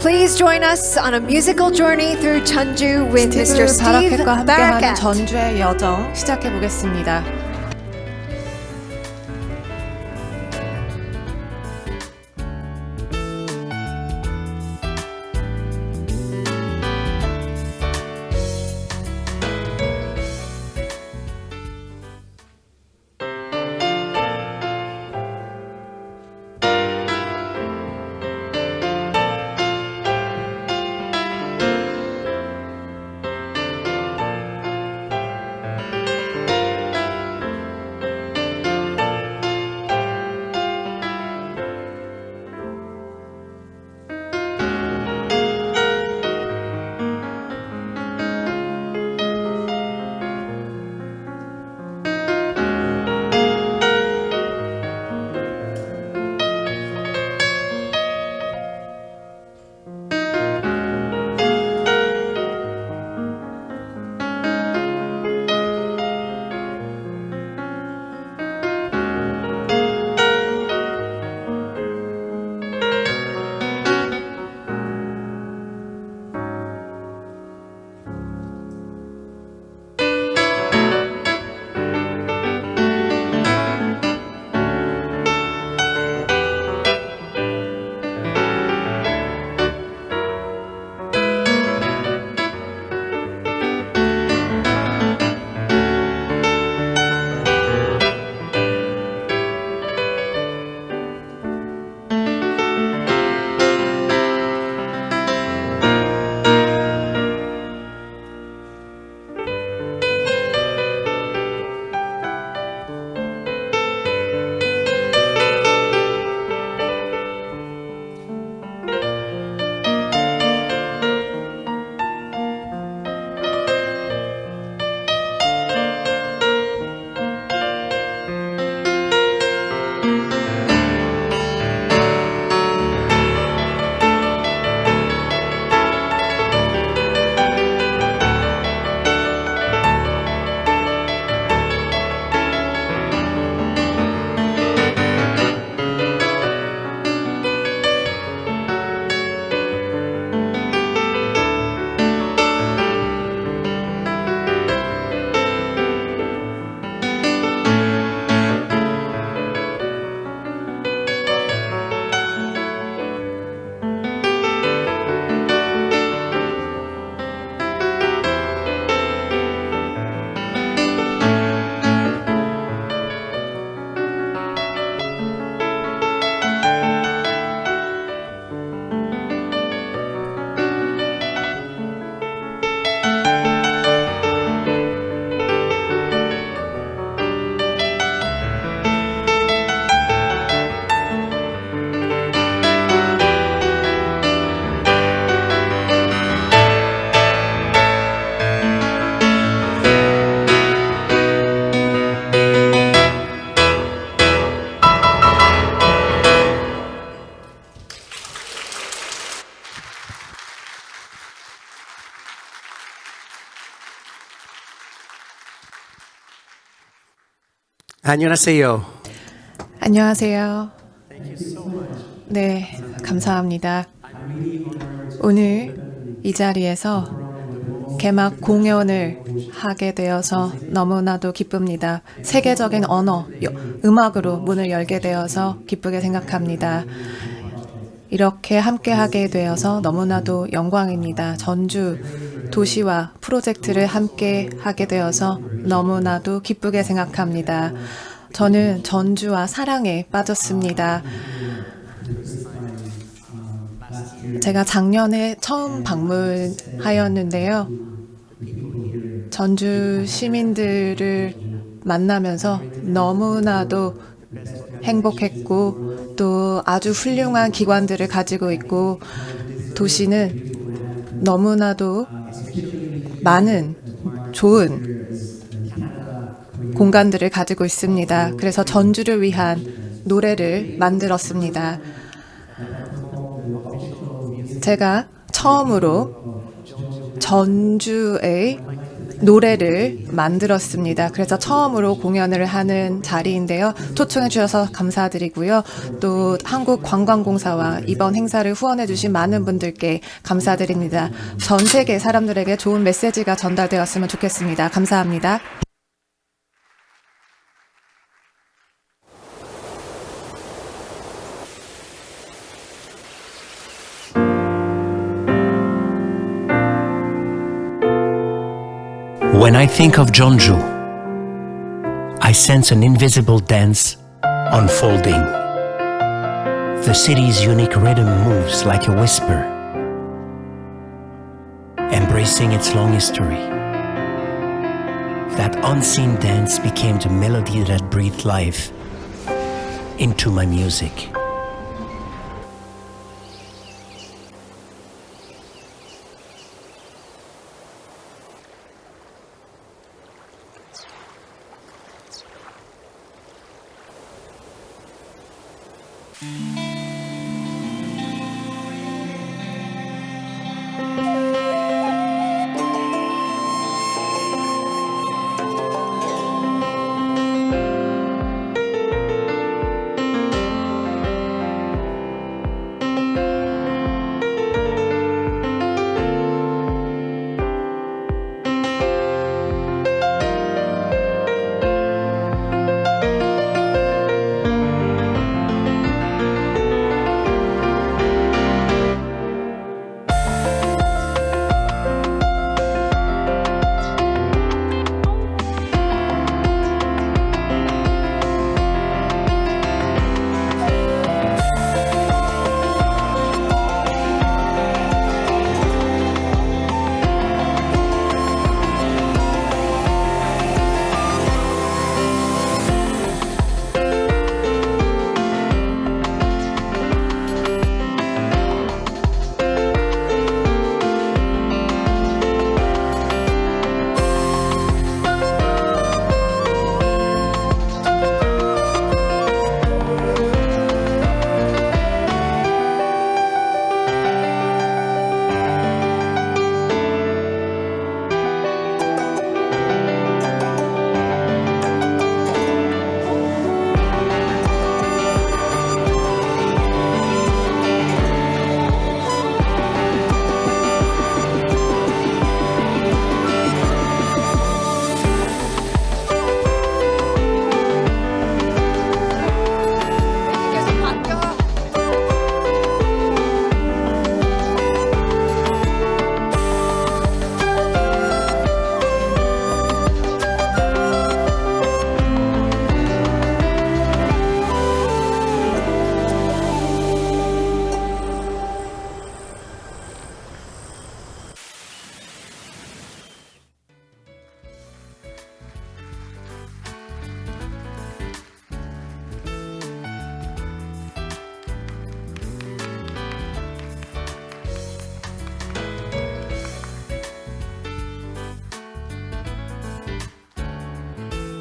Please join us on a musical journey through Jeonju with Mr. 스티브 Steve 바라켓과 함께하는 Barakat. 전주의 여정 시작해 보겠습니다. 안녕하세요. 안녕하세요. 네, 감사합니다. 오늘 이 자리에서 개막 공연을 하게 되어서 너무나도 기쁩니다. 세계적인 언어, 음악으로 문을 열게 되어서 기쁘게 생각합니다. 이렇게 함께하게 되어서 너무나도 영광입니다. 전주 도시와 프로젝트를 함께 하게 되어서 너무나도 기쁘게 생각합니다. 저는 전주와 사랑에 빠졌습니다. 제가 작년에 처음 방문하였는데요. 전주 시민들을 만나면서 너무나도 행복했고 또 아주 훌륭한 기관들을 가지고 있고 도시는 너무나도 많은 좋은 공간들을 가지고 있습니다. 그래서 전주를 위한 노래를 만들었습니다. 제가 처음으로 전주의 노래를 만들었습니다. 그래서 처음으로 공연을 하는 자리인데요. 초청해 주셔서 감사드리고요. 또 한국관광공사와 이번 행사를 후원해 주신 많은 분들께 감사드립니다. 전 세계 사람들에게 좋은 메시지가 전달되었으면 좋겠습니다. 감사합니다. When I think of Jeonju, I sense an invisible dance unfolding. The city's unique rhythm moves like a whisper, embracing its long history. That unseen dance became the melody that breathed life into my music.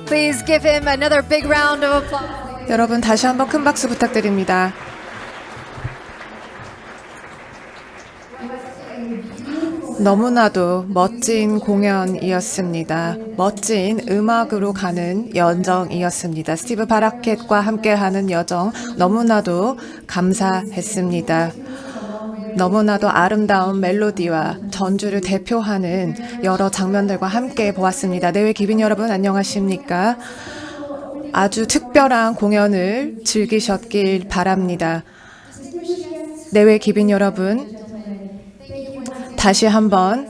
Please give him another big round of applause. 여러분 다시 한번 큰 박수 부탁드립니다. 너무나도 멋진 공연이었습니다. 멋진 음악으로 가는 여정이었습니다. 스티브 바라켓과 함께하는 여정 너무나도 감사했습니다. 너무나도 아름다운 멜로디와 전주를 대표하는 여러 장면들과 함께 보았습니다. 내외 기빈 여러분 안녕하십니까? 아주 특별한 공연을 즐기셨길 바랍니다. 내외 기빈 여러분, 다시 한번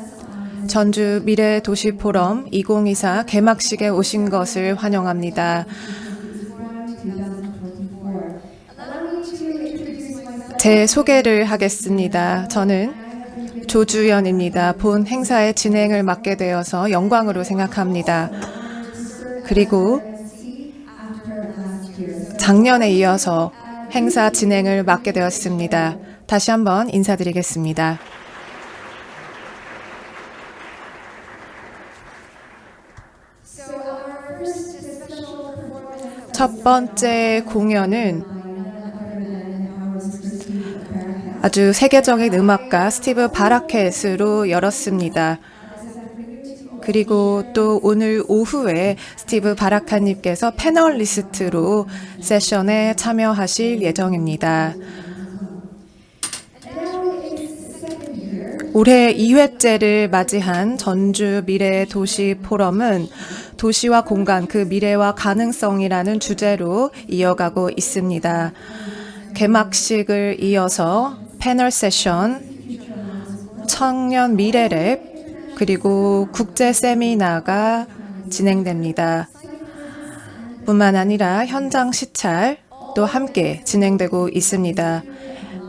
전주 미래도시포럼 2024 개막식에 오신 것을 환영합니다. 제 소개를 하겠습니다. 저는 조주연입니다. 본 행사의 진행을 맡게 되어서 영광으로 생각합니다. 그리고 작년에 이어서 행사 진행을 맡게 되었습니다. 다시 한번 인사드리겠습니다. 첫 번째 공연은 아주 세계적인 음악가 스티브 바라켓으로 열었습니다. 그리고 또 오늘 오후에 스티브 바라카님께서 패널리스트로 세션에 참여하실 예정입니다. 올해 2회째를 맞이한 전주 미래도시 포럼은 도시와 공간, 그 미래와 가능성이라는 주제로 이어가고 있습니다. 개막식을 이어서 패널 세션, 청년 미래랩, 그리고 국제 세미나가 진행됩니다. 뿐만 아니라 현장 시찰도 함께 진행되고 있습니다.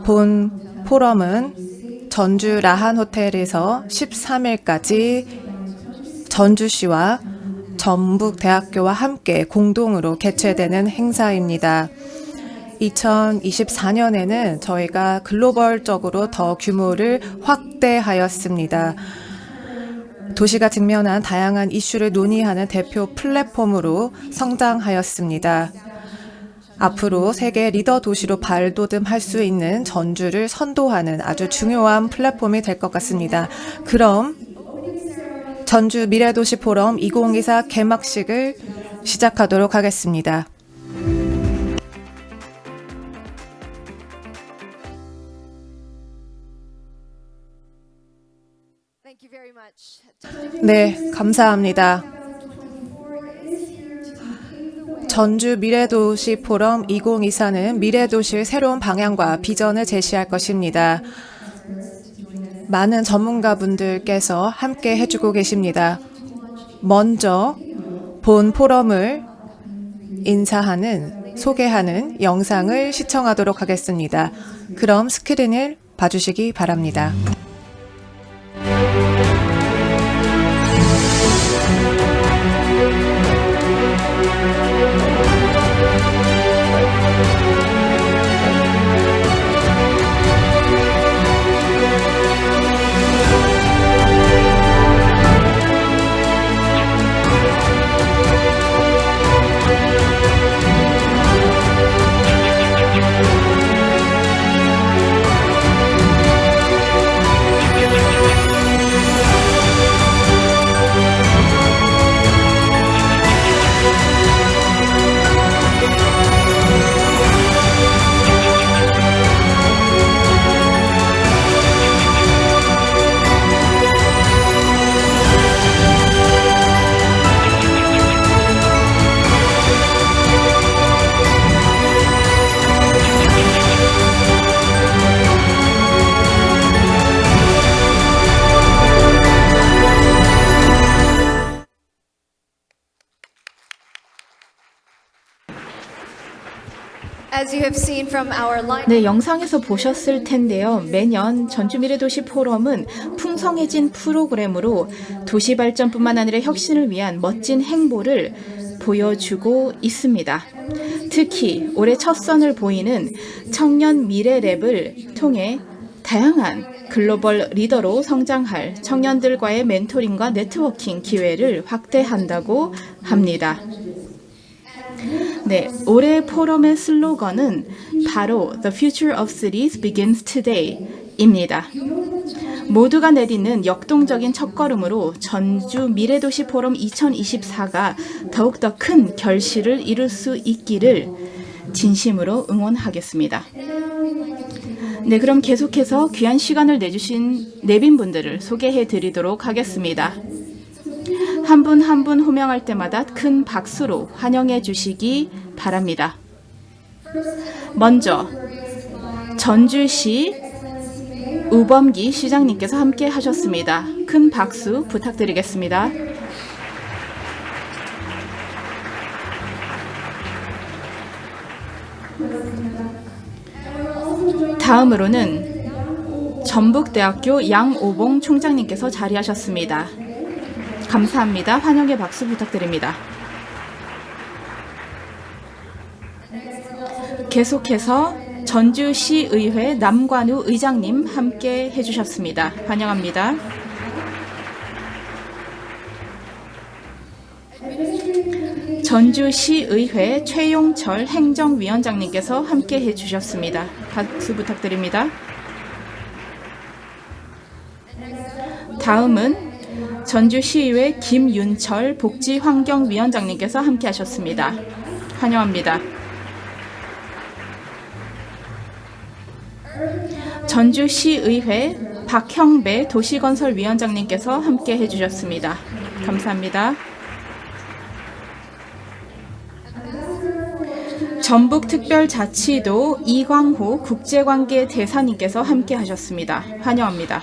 본 포럼은 전주 라한 호텔에서 13일까지 전주시와 전북대학교와 함께 공동으로 개최되는 행사입니다. 2024년에는 저희가 글로벌적으로 더 규모를 확대하였습니다. 도시가 직면한 다양한 이슈를 논의하는 대표 플랫폼으로 성장하였습니다. 앞으로 세계 리더 도시로 발돋움할 수 있는 전주를 선도하는 아주 중요한 플랫폼이 될 것 같습니다. 그럼 전주 미래도시 포럼 2024 개막식을 시작하도록 하겠습니다. Thank you very much. 네, 감사합니다. 전주 미래도시 포럼 2024는 미래도시의 새로운 방향과 비전을 제시할 것입니다. 많은 전문가분들께서 함께 해주고 계십니다. 먼저 본 포럼을 소개하는 영상을 시청하도록 하겠습니다. 그럼 스크린을 봐주시기 바랍니다. As you have seen from our line, 네, 영상에서 보셨을 텐데요. 매년 전주미래도시 포럼은 풍성해진 프로그램으로 도시 발전뿐만 아니라 혁신을 위한 멋진 행보를 보여주고 있습니다. 특히 올해 첫 선을 보이는 청년 미래랩을 통해 다양한 글로벌 리더로 성장할 청년들과의 멘토링과 네트워킹 기회를 확대한다고 합니다. 네, 올해 포럼의 슬로건은 바로 The Future of Cities Begins Today입니다. 모두가 내딛는 역동적인 첫걸음으로 전주 미래도시 포럼 2024가 더욱더 큰 결실을 이룰 수 있기를 진심으로 응원하겠습니다. 네, 그럼 계속해서 귀한 시간을 내주신 내빈분들을 소개해 드리도록 하겠습니다. 한 분 한 분 호명할 때마다 큰 박수로 환영해 주시기 바랍니다. 먼저 전주시 우범기 시장님께서 함께 하셨습니다. 큰 박수 부탁드리겠습니다. 다음으로는 전북대학교 양오봉 총장님께서 자리하셨습니다. 감사합니다. 환영의 박수 부탁드립니다. 계속해서 전주시의회 남관우 의장님 함께 해주셨습니다. 환영합니다. 전주시의회 최용철 행정위원장님께서 함께 해주셨습니다. 박수 부탁드립니다. 다음은 전주시의회 김윤철 복지환경위원장님께서 함께 하셨습니다. 환영합니다. 전주시의회 박형배 도시건설위원장님께서 함께 해주셨습니다. 감사합니다. 전북특별자치도 이광호 국제관계대사님께서 함께 하셨습니다. 환영합니다.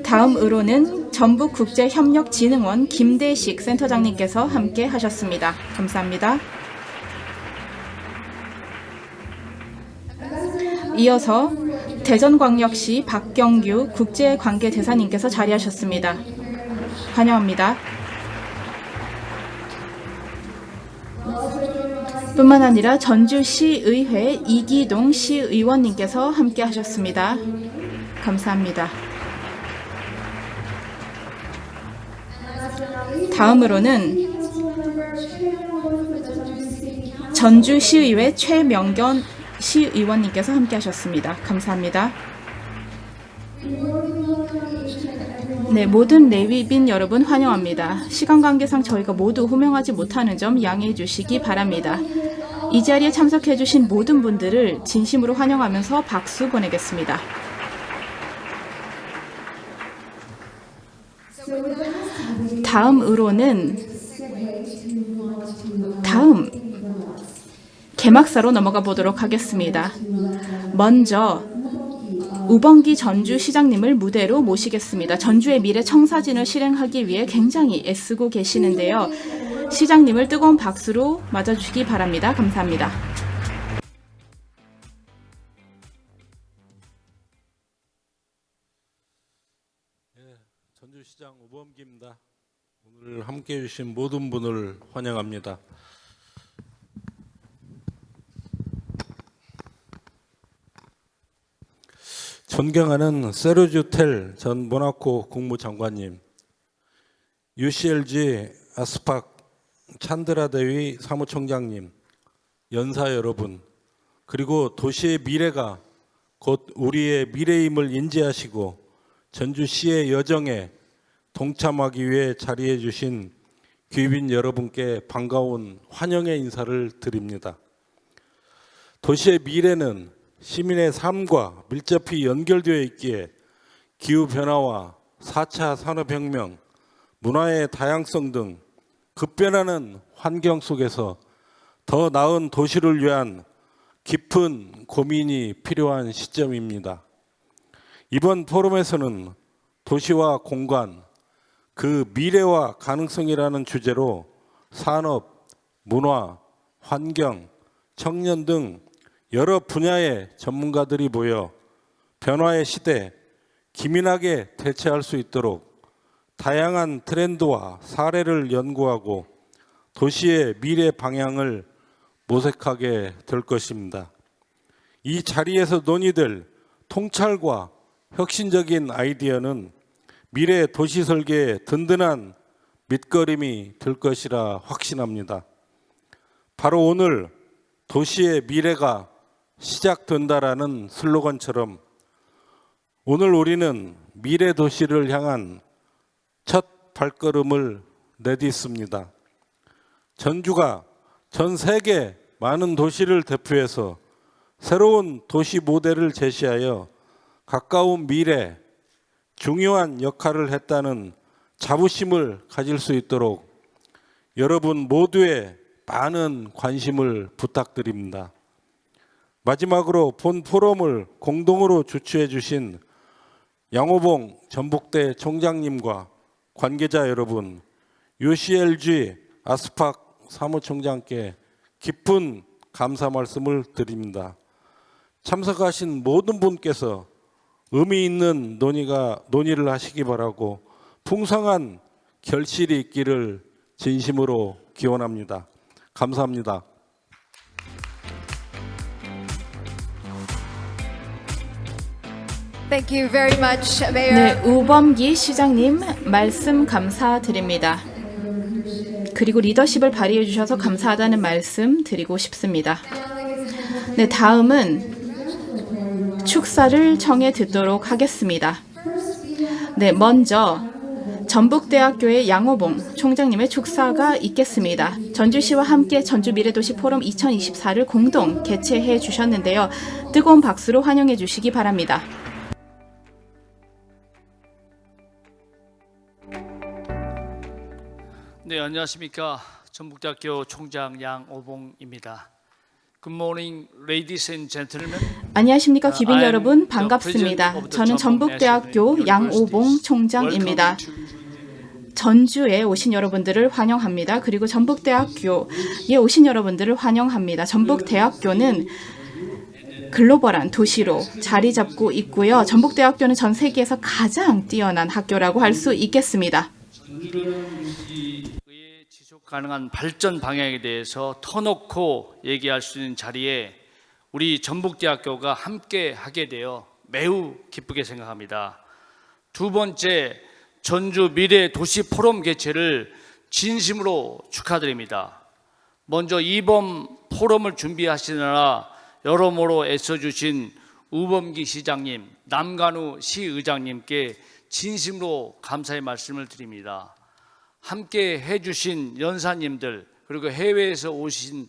다음으로는 전북국제협력진흥원 김대식 센터장님께서 함께 하셨습니다. 감사합니다. 이어서 대전광역시 박경규 국제관계대사님께서 자리하셨습니다. 환영합니다. 뿐만 아니라 전주시의회 이기동 시의원님께서 함께 하셨습니다. 감사합니다. 다음으로는 전주시의회 최명견 시의원님께서 함께 하셨습니다. 감사합니다. 네, 모든 내위빈 여러분 환영합니다. 시간 관계상 저희가 모두 호명하지 못하는 점 양해해 주시기 바랍니다. 이 자리에 참석해 주신 모든 분들을 진심으로 환영하면서 박수 보내겠습니다. 다음으로는 개막사로 넘어가 보도록 하겠습니다. 먼저 우범기 전주시장님을 무대로 모시겠습니다. 전주의 미래 청사진을 실행하기 위해 굉장히 애쓰고 계시는데요. 시장님을 뜨거운 박수로 맞아주시기 바랍니다. 감사합니다. 전주시장 우범기입니다. 오늘 함께해 주신 모든 분을 환영합니다. 존경하는 세르주텔 전 모나코 국무장관님, UCLG 아스팍 찬드라데위 사무총장님, 연사 여러분, 그리고 도시의 미래가 곧 우리의 미래임을 인지하시고 전주시의 여정에 동참하기 위해 자리해 주신 귀빈 여러분께 반가운 환영의 인사를 드립니다. 도시의 미래는 시민의 삶과 밀접히 연결되어 있기에 기후변화와 4차 산업혁명, 문화의 다양성 등 급변하는 환경 속에서 더 나은 도시를 위한 깊은 고민이 필요한 시점입니다. 이번 포럼에서는 도시와 공간, 그 미래와 가능성이라는 주제로 산업, 문화, 환경, 청년 등 여러 분야의 전문가들이 모여 변화의 시대 기민하게 대처할 수 있도록 다양한 트렌드와 사례를 연구하고 도시의 미래 방향을 모색하게 될 것입니다. 이 자리에서 논의될 통찰과 혁신적인 아이디어는 미래 도시 설계의 든든한 밑거름이 될 것이라 확신합니다. 바로 오늘 도시의 미래가 시작된다라는 슬로건처럼 오늘 우리는 미래 도시를 향한 첫 발걸음을 내딛습니다. 전주가 전 세계 많은 도시를 대표해서 새로운 도시 모델을 제시하여 가까운 미래 중요한 역할을 했다는 자부심을 가질 수 있도록 여러분 모두의 많은 관심을 부탁드립니다. 마지막으로 본 포럼을 공동으로 주최해 주신 양호봉 전북대 총장님과 관계자 여러분, UCLG 아스팍 사무총장께 깊은 감사 말씀을 드립니다. 참석하신 모든 분께서 의미 있는 논의를 하시기 바라고 풍성한 결실이 있기를 진심으로 기원합니다. 감사합니다. Thank you very much, Mayor. 네, 우범기 시장님 말씀 감사드립니다. 그리고 리더십을 발휘해 주셔서 감사하다는 말씀 드리고 싶습니다. 네, 다음은 축사를 청해 듣도록 하겠습니다. 네, 먼저 전북대학교의 양호봉 총장님의 축사가 있겠습니다. 전주시와 함께 전주 미래도시 포럼 2024를 공동 개최해 주셨는데요. 뜨거운 박수로 환영해 주시기 바랍니다. 네, 안녕하십니까. 전북대학교 총장 양오봉입니다. Good morning, ladies and gentlemen. 안녕하십니까 귀빈 I'm 여러분 the 반갑습니다. president of the 저는 전북대학교 National 양오봉 Universities. 총장입니다. Welcome to 전주에 오신 여러분들을 환영합니다. 그리고 전북대학교에 오신 여러분들을 환영합니다. 전북대학교는 글로벌한 도시로 자리 잡고 있고요. 전북대학교는 전 세계에서 가장 뛰어난 학교라고 할 수 있겠습니다. 의 지속 가능한 발전 방향에 대해서 터놓고 얘기할 수 있는 자리에 우리 전북대학교가 함께 하게 되어 매우 기쁘게 생각합니다. 두 번째, 전주 미래 도시 포럼 개최를 진심으로 축하드립니다. 먼저 이번 포럼을 준비하시느라 여러모로 애써주신 우범기 시장님, 남간우 시의장님께 진심으로 감사의 말씀을 드립니다. 함께 해주신 연사님들 그리고 해외에서 오신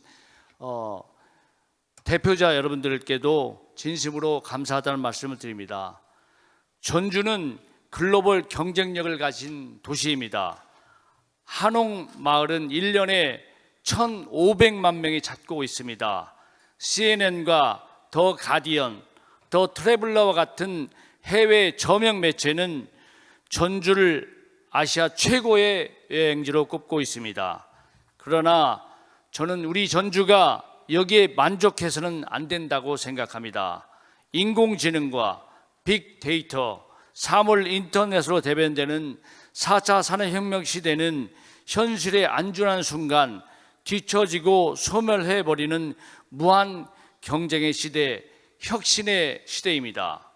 대표자 여러분들께도 진심으로 감사하다는 말씀을 드립니다. 전주는 글로벌 경쟁력을 가진 도시입니다. 한옥마을은 1년에 1,500만 명이 찾고 있습니다. CNN과 더 가디언, 더 트래블러와 같은 해외 저명 매체는 전주를 아시아 최고의 여행지로 꼽고 있습니다. 그러나 저는 우리 전주가 여기에 만족해서는 안 된다고 생각합니다. 인공지능과 빅데이터, 사물 인터넷으로 대변되는 4차 산업혁명 시대는 현실에 안준한 순간 뒤처지고 소멸해버리는 무한 경쟁의 시대, 혁신의 시대입니다.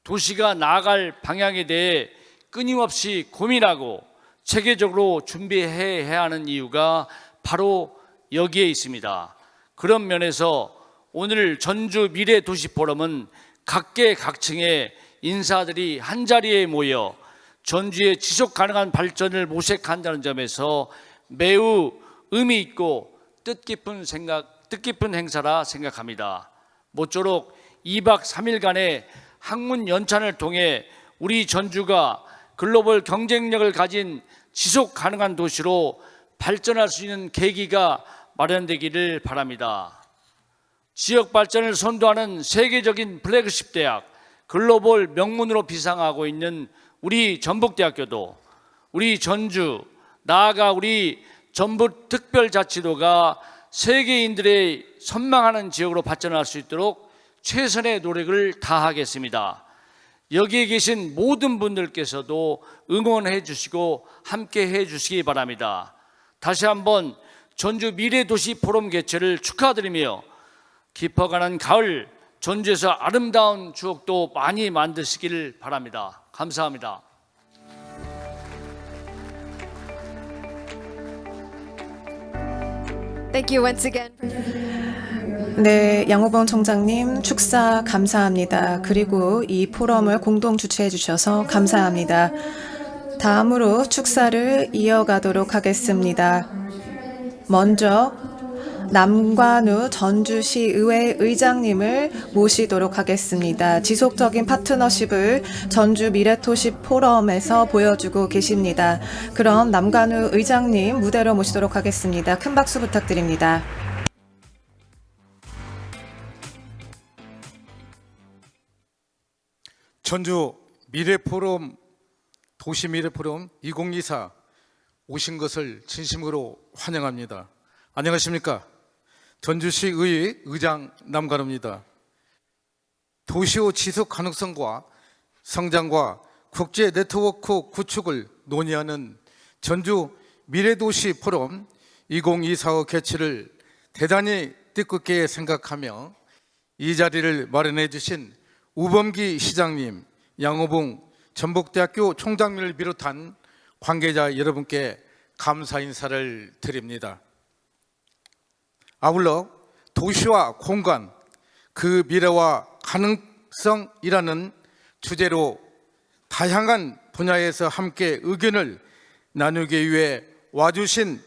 도시가 나아갈 방향에 대해 끊임없이 고민하고 체계적으로 준비해야 하는 이유가 바로 여기에 있습니다. 그런 면에서 오늘 전주 미래도시 포럼은 각계각층의 인사들이 한자리에 모여 전주의 지속가능한 발전을 모색한다는 점에서 매우 의미 있고 뜻깊은 행사라 생각합니다. 모쪼록 2박 3일간의 학문 연찬을 통해 우리 전주가 글로벌 경쟁력을 가진 지속 가능한 도시로 발전할 수 있는 계기가 마련되기를 바랍니다. 지역 발전을 선도하는 세계적인 플래그십 대학, 글로벌 명문으로 비상하고 있는 우리 전북대학교도 우리 전주, 나아가 우리 전북특별자치도가 세계인들의 선망하는 지역으로 발전할 수 있도록 최선의 노력을 다하겠습니다. 여기에 계신 모든 분들께서도 응원해 주시고 함께 해 주시기 바랍니다. 다시 한번 전주 미래도시 포럼 개최를 축하드리며 깊어가는 가을 전주에서 아름다운 추억도 많이 만드시길 바랍니다. 감사합니다. Thank you once again. 네, 양호봉 총장님 축사 감사합니다. 그리고 이 포럼을 공동 주최해 주셔서 감사합니다. 다음으로 축사를 이어가도록 하겠습니다. 먼저 남관우 전주시의회 의장님을 모시도록 하겠습니다. 지속적인 파트너십을 전주 미래도시 포럼에서 보여주고 계십니다. 그럼 남관우 의장님 무대로 모시도록 하겠습니다. 큰 박수 부탁드립니다. 전주 미래포럼 도시미래포럼 2024 오신 것을 진심으로 환영합니다. 안녕하십니까? 전주시의 의장 남관우입니다. 도시의 지속 가능성과 성장과 국제 네트워크 구축을 논의하는 전주 미래도시 포럼 2024 개최를 대단히 뜻깊게 생각하며 이 자리를 마련해 주신 우범기 시장님, 양호봉 전북대학교 총장님을 비롯한 관계자 여러분께 감사 인사를 드립니다. 아울러 도시와 공간, 그 미래와 탄력성이라는 주제로 다양한 분야에서 함께 의견을 나누기 위해 와주신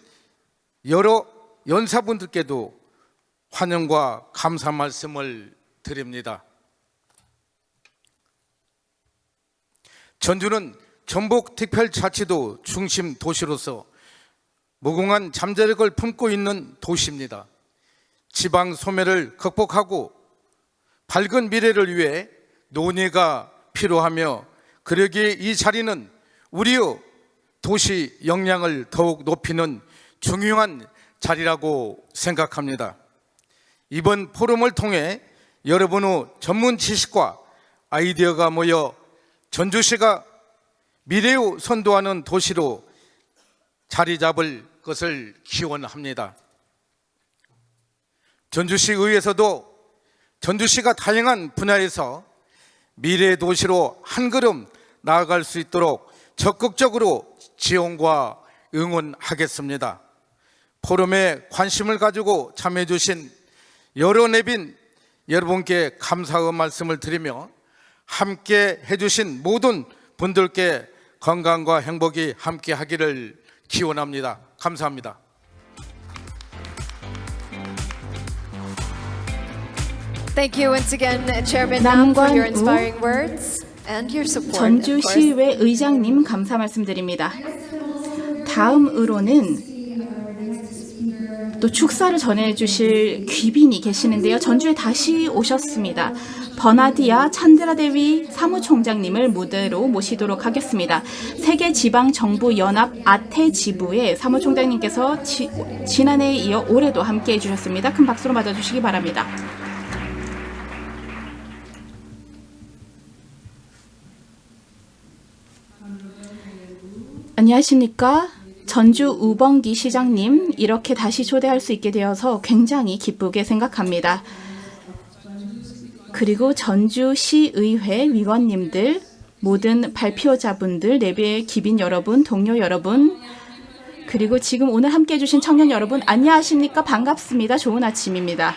여러 연사분들께도 환영과 감사 말씀을 드립니다. 전주는 전북특별자치도 중심 도시로서 무궁한 잠재력을 품고 있는 도시입니다. 지방 소멸을 극복하고 밝은 미래를 위해 논의가 필요하며 그러기에 이 자리는 우리의 도시 역량을 더욱 높이는 중요한 자리라고 생각합니다. 이번 포럼을 통해 여러분의 전문 지식과 아이디어가 모여 전주시가 미래を선도하는 도시로 자리 잡을 것을 기원합니다. 전주시의회에서도 전주시가 다양한 분야에서 미래 도시로 한 걸음 나아갈 수 있도록 적극적으로 지원과 응원하겠습니다. 포럼에 관심을 가지고 참여해 주신 여러 내빈 여러분께 감사의 말씀을 드리며 함께 해주신 모든 분들께 건강과 행복이 함께 하기를 기원합니다. 감사합니다. Thank you once again, Chairman Nam, for your 남관우 inspiring words and your support. of course. 전주시의회 의장님 감사 말씀드립니다. 다음으로는 또 축사를 전해주실 귀빈이 계시는데요. 전주에 다시 오셨습니다. 버나디아 찬드라데위 사무총장님을 무대로 모시도록 하겠습니다. 세계지방정부연합 아태 지부의 사무총장님께서 지난해에 이어 올해도 함께해 주셨습니다. 큰 박수로 맞아주시기 바랍니다. 안녕하십니까? 전주 우범기 시장님, 이렇게 다시 초대할 수 있게 되어서 굉장히 기쁘게 생각합니다. 그리고 전주시의회 위원님들, 모든 발표자분들, 내부의 기빈 여러분, 동료 여러분, 그리고 지금 오늘 함께해 주신 청년 여러분, 안녕하십니까? 반갑습니다. 좋은 아침입니다.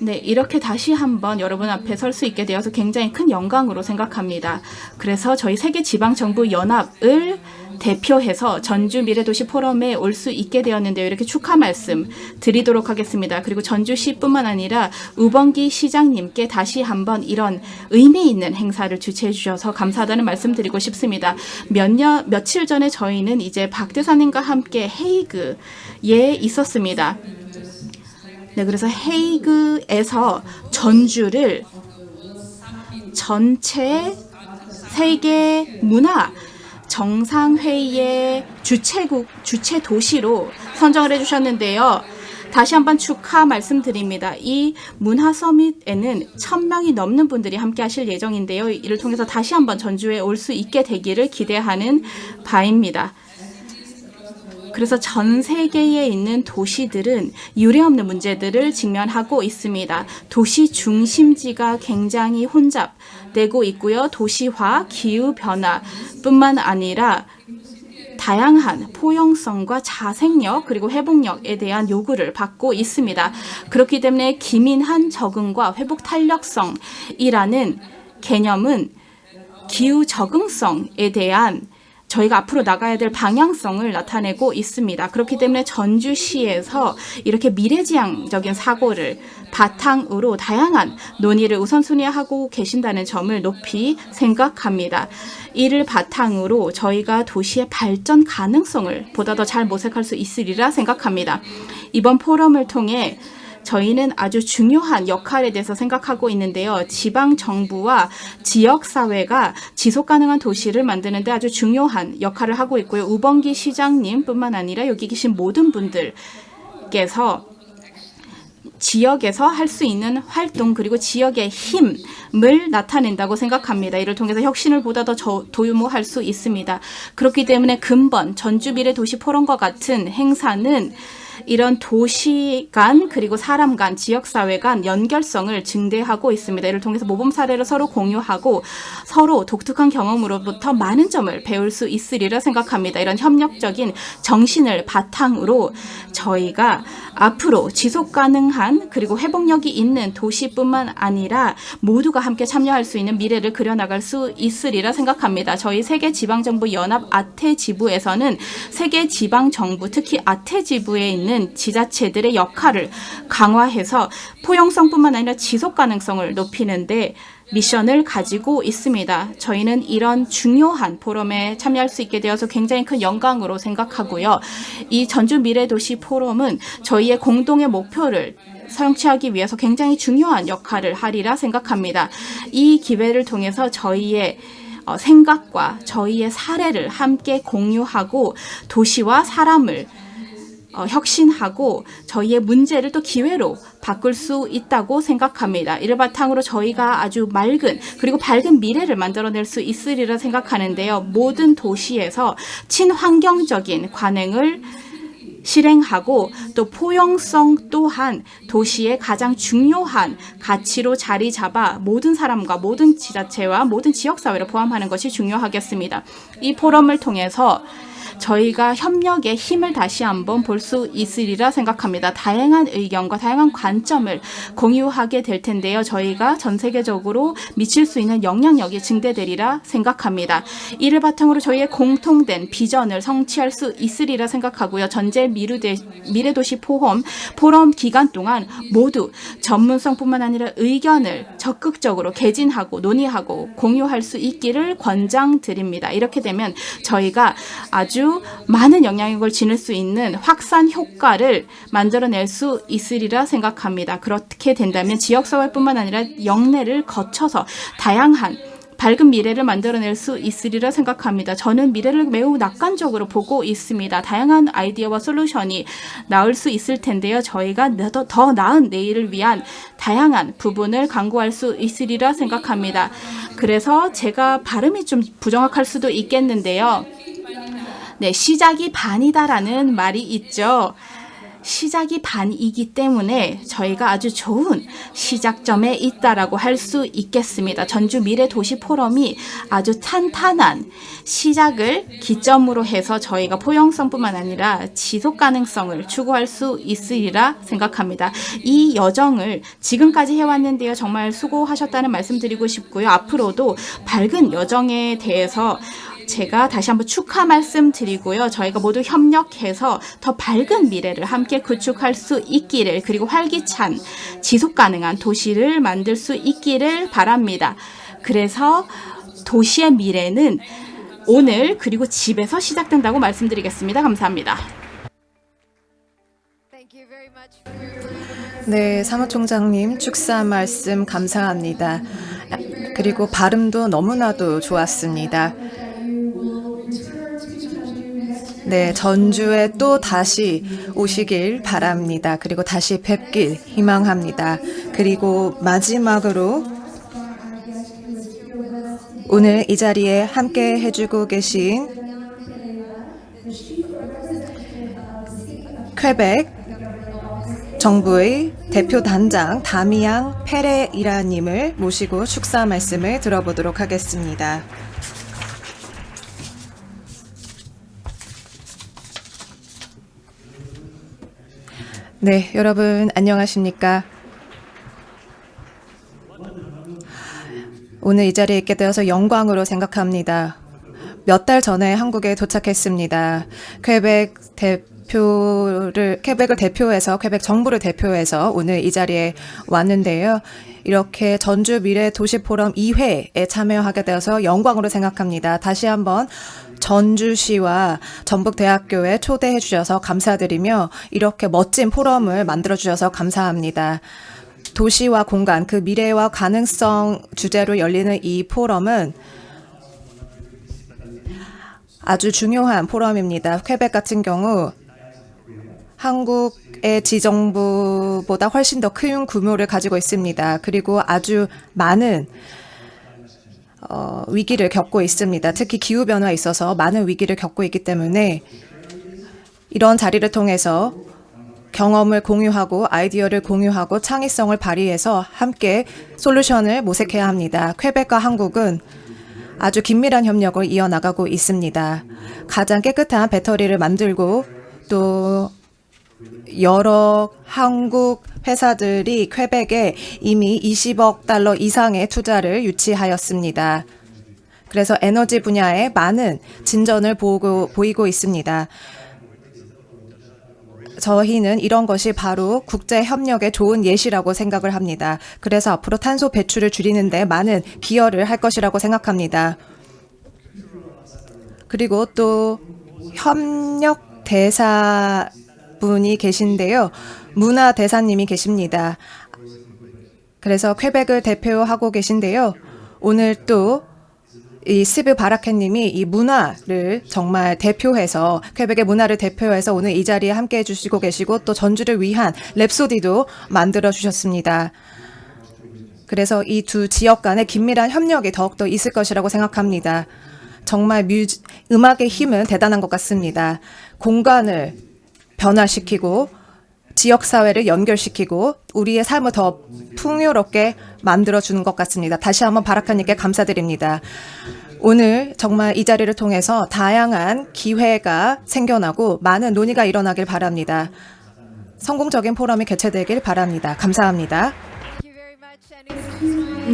네, 이렇게 다시 한번 여러분 앞에 설 수 있게 되어서 굉장히 큰 영광으로 생각합니다. 그래서 저희 세계지방정부연합을 대표해서 전주 미래도시 포럼에 올 수 있게 되었는데요. 이렇게 축하 말씀 드리도록 하겠습니다. 그리고 전주시뿐만 아니라 우범기 시장님께 다시 한번 이런 의미 있는 행사를 주최해 주셔서 감사하다는 말씀 드리고 싶습니다. 며칠 전에 저희는 이제 박 대사님과 함께 헤이그에 있었습니다. 네, 그래서 헤이그에서 전주를 전체 세계 문화 정상회의의 주최 도시로 선정을 해주셨는데요. 다시 한번 축하 말씀드립니다. 이 문화 서밋에는 1000명이 넘는 분들이 함께 하실 예정인데요. 이를 통해서 다시 한번 전주에 올 수 있게 되기를 기대하는 바입니다. 그래서 전 세계에 있는 도시들은 유례없는 문제들을 직면하고 있습니다. 도시 중심지가 굉장히 혼잡되고 있고요. 도시화, 기후변화뿐만 아니라 다양한 포용성과 자생력 그리고 회복력에 대한 요구를 받고 있습니다. 그렇기 때문에 기민한 적응과 회복 탄력성이라는 개념은 기후 적응성에 대한 저희가 앞으로 나가야 될 방향성을 나타내고 있습니다. 그렇기 때문에 전주시에서 이렇게 미래지향적인 사고를 바탕으로 다양한 논의를 우선순위하고 계신다는 점을 높이 생각합니다. 이를 바탕으로 저희가 도시의 발전 가능성을 보다 더 잘 모색할 수 있으리라 생각합니다. 이번 포럼을 통해 저희는 아주 중요한 역할에 대해서 생각하고 있는데요. 지방정부와 지역사회가 지속가능한 도시를 만드는 데 아주 중요한 역할을 하고 있고요. 우범기 시장님뿐만 아니라 여기 계신 모든 분들께서 지역에서 할 수 있는 활동 그리고 지역의 힘을 나타낸다고 생각합니다. 이를 통해서 혁신을 보다 더 도모할 수 있습니다. 그렇기 때문에 근본 전주미래도시 포럼과 같은 행사는 이런 도시 간 그리고 사람 간 지역사회 간 연결성을 증대하고 있습니다. 이를 통해서 모범 사례를 서로 공유하고 서로 독특한 경험으로부터 많은 점을 배울 수 있으리라 생각합니다. 이런 협력적인 정신을 바탕으로 저희가 앞으로 지속 가능한 그리고 회복력이 있는 도시뿐만 아니라 모두가 함께 참여할 수 있는 미래를 그려나갈 수 있으리라 생각합니다. 저희 세계지방정부연합 아태지부에서는 세계지방정부 특히 아태지부에 있는 지자체들의 역할을 강화해서 포용성뿐만 아니라 지속 가능성을 높이는데 미션을 가지고 있습니다. 저희는 이런 중요한 포럼에 참여할 수 있게 되어서 굉장히 큰 영광으로 생각하고요. 이 전주 미래도시 포럼은 저희의 공동의 목표를 성취하기 위해서 굉장히 중요한 역할을 하리라 생각합니다. 이 기회를 통해서 저희의 생각과 저희의 사례를 함께 공유하고 도시와 사람을 혁신하고 저희의 문제를 또 기회로 바꿀 수 있다고 생각합니다. 이를 바탕으로 저희가 아주 맑은 그리고 밝은 미래를 만들어낼 수 있으리라 생각하는데요. 모든 도시에서 친환경적인 관행을 실행하고 또 포용성 또한 도시의 가장 중요한 가치로 자리 잡아 모든 사람과 모든 지자체와 모든 지역사회를 포함하는 것이 중요하겠습니다. 이 포럼을 통해서 저희가 협력의 힘을 다시 한번 볼 수 있으리라 생각합니다. 다양한 의견과 다양한 관점을 공유하게 될 텐데요. 저희가 전 세계적으로 미칠 수 있는 영향력이 증대되리라 생각합니다. 이를 바탕으로 저희의 공통된 비전을 성취할 수 있으리라 생각하고요. 전제 미래도시 포럼 기간 동안 모두 전문성뿐만 아니라 의견을 적극적으로 개진하고 논의하고 공유할 수 있기를 권장드립니다. 이렇게 되면 저희가 아주 많은 영향력을 지닐 수 있는 확산 효과를 만들어낼 수 있으리라 생각합니다. 그렇게 된다면 지역사회뿐만 아니라 영내를 거쳐서 다양한 밝은 미래를 만들어낼 수 있으리라 생각합니다. 저는 미래를 매우 낙관적으로 보고 있습니다. 다양한 아이디어와 솔루션이 나올 수 있을 텐데요. 저희가 더 나은 내일을 위한 다양한 부분을 강구할 수 있으리라 생각합니다. 그래서 제가 발음이 좀 부정확할 수도 있겠는데요. 네, 시작이 반이다라는 말이 있죠. 시작이 반이기 때문에 저희가 아주 좋은 시작점에 있다라고 할 수 있겠습니다. 전주 미래도시 포럼이 아주 탄탄한 시작을 기점으로 해서 저희가 포용성뿐만 아니라 지속 가능성을 추구할 수 있으리라 생각합니다. 이 여정을 지금까지 해왔는데요. 정말 수고하셨다는 말씀 드리고 싶고요. 앞으로도 밝은 여정에 대해서 제가 다시 한번 축하 말씀드리고요. 저희가 모두 협력해서 더 밝은 미래를 함께 구축할 수 있기를 그리고 활기찬 지속 가능한 도시를 만들 수 있기를 바랍니다. 그래서 도시의 미래는 오늘 그리고 집에서 시작된다고 말씀드리겠습니다. 감사합니다. Thank you very much. 네, 사무총장님 축사 말씀 감사합니다. 그리고 발음도 너무나도 좋았습니다. 네, 전주에 또 다시 오시길 바랍니다. 그리고 다시 뵙길 희망합니다. 그리고 마지막으로 오늘 이 자리에 함께 해주고 계신 퀘벡 정부의 대표 단장 다미앙 페레이라님을 모시고 축사 말씀을 들어보도록 하겠습니다. 네, 여러분 안녕하십니까? 오늘 이 자리에 있게 되어서 영광으로 생각합니다. 몇 달 전에 한국에 도착했습니다. 퀘벡을 대표해서 퀘벡 정부를 대표해서 오늘 이 자리에 왔는데요. 이렇게 전주 미래 도시 포럼 2회에 참여하게 되어서 영광으로 생각합니다. 다시 한번 전주시와 전북대학교에 초대해 주셔서 감사드리며 이렇게 멋진 포럼을 만들어 주셔서 감사합니다. 도시와 공간, 그 미래와 가능성 주제로 열리는 이 포럼은 아주 중요한 포럼입니다. 퀘벡 같은 경우 한국의 지정부보다 훨씬 더 큰 규모를 가지고 있습니다. 그리고 아주 많은 위기를 겪고 있습니다. 특히 기후변화에 있어서 많은 위기를 겪고 있기 때문에 이런 자리를 통해서 경험을 공유하고 아이디어를 공유하고 창의성을 발휘해서 함께 솔루션을 모색해야 합니다. 퀘벡과 한국은 아주 긴밀한 협력을 이어나가고 있습니다. 가장 깨끗한 배터리를 만들고 또 여러 한국 회사들이 퀘벡에 이미 20억 달러 이상의 투자를 유치하였습니다. 그래서 에너지 분야에 많은 진전을 보이고 있습니다. 저희는 이런 것이 바로 국제 협력의 좋은 예시라고 생각을 합니다. 그래서 앞으로 탄소 배출을 줄이는데 많은 기여를 할 것이라고 생각합니다. 그리고 또 협력 대사분이 계신데요. 문화 대사님이 계십니다. 그래서 퀘벡을 대표하고 계신데요. 오늘 또 이 스브 바라케님이 이 문화를 정말 대표해서 퀘벡의 문화를 대표해서 오늘 이 자리에 함께해 주시고 계시고 또 전주를 위한 랩소디도 만들어 주셨습니다. 그래서 이 두 지역 간의 긴밀한 협력이 더욱더 있을 것이라고 생각합니다. 정말 음악의 힘은 대단한 것 같습니다. 공간을 변화시키고 지역사회를 연결시키고 우리의 삶을 더 풍요롭게 만들어주는 것 같습니다. 다시 한번 바라카님께 감사드립니다. 오늘 정말 이 자리를 통해서 다양한 기회가 생겨나고 많은 논의가 일어나길 바랍니다. 성공적인 포럼이 개최되길 바랍니다. 감사합니다.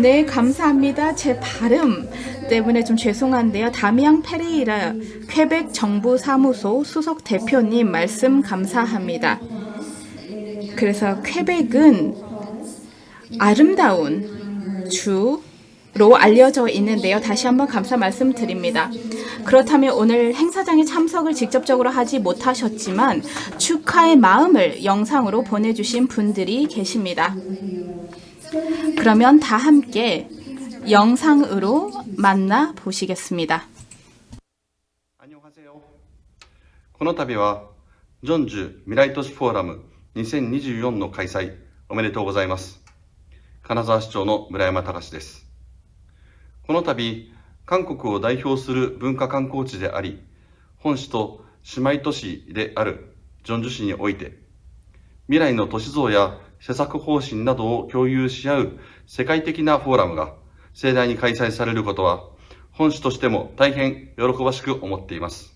네, 감사합니다. 제 발음 때문에 좀 죄송한데요. 다미앙 페레이라 퀘벡 정부 사무소 수석 대표님 말씀 감사합니다. 그래서 퀘벡은 아름다운 주로 알려져 있는데요. 다시 한번 감사 말씀드립니다. 그렇다면 오늘 행사장에 참석을 직접적으로 하지 못하셨지만 축하의 마음을 영상으로 보내주신 분들이 계십니다. 그러면 다 함께 영상으로 만나 보시겠습니다. 안녕하세요. この度はジョンジュ未来都市フォーラム2024の開催おめでとうございます。金沢市長の村山隆です。この度、韓国を代表する文化観光地であり、本市と姉妹都市であるジョンジュ市において、未来の都市像や施策方針などを共有し合う世界的なフォーラムが盛大に開催されることは、本市としても大変喜ばしく思っています。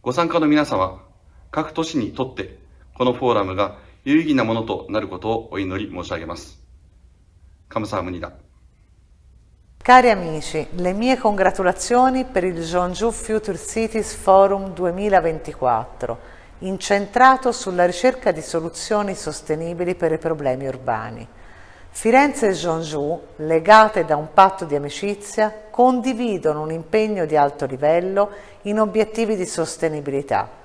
ご参加の皆様、各都市にとってこのフォーラムが有意義なものとなることをお祈り申し上げます。감사합니다. Cari amici, le mie congratulazioni per il Jeonju Future Cities Forum 2024, incentrato sulla ricerca di soluzioni sostenibili per i problemi urbani. Firenze e Jeonju, legate da un patto di amicizia, condividono un impegno di alto livello in obiettivi di sostenibilità.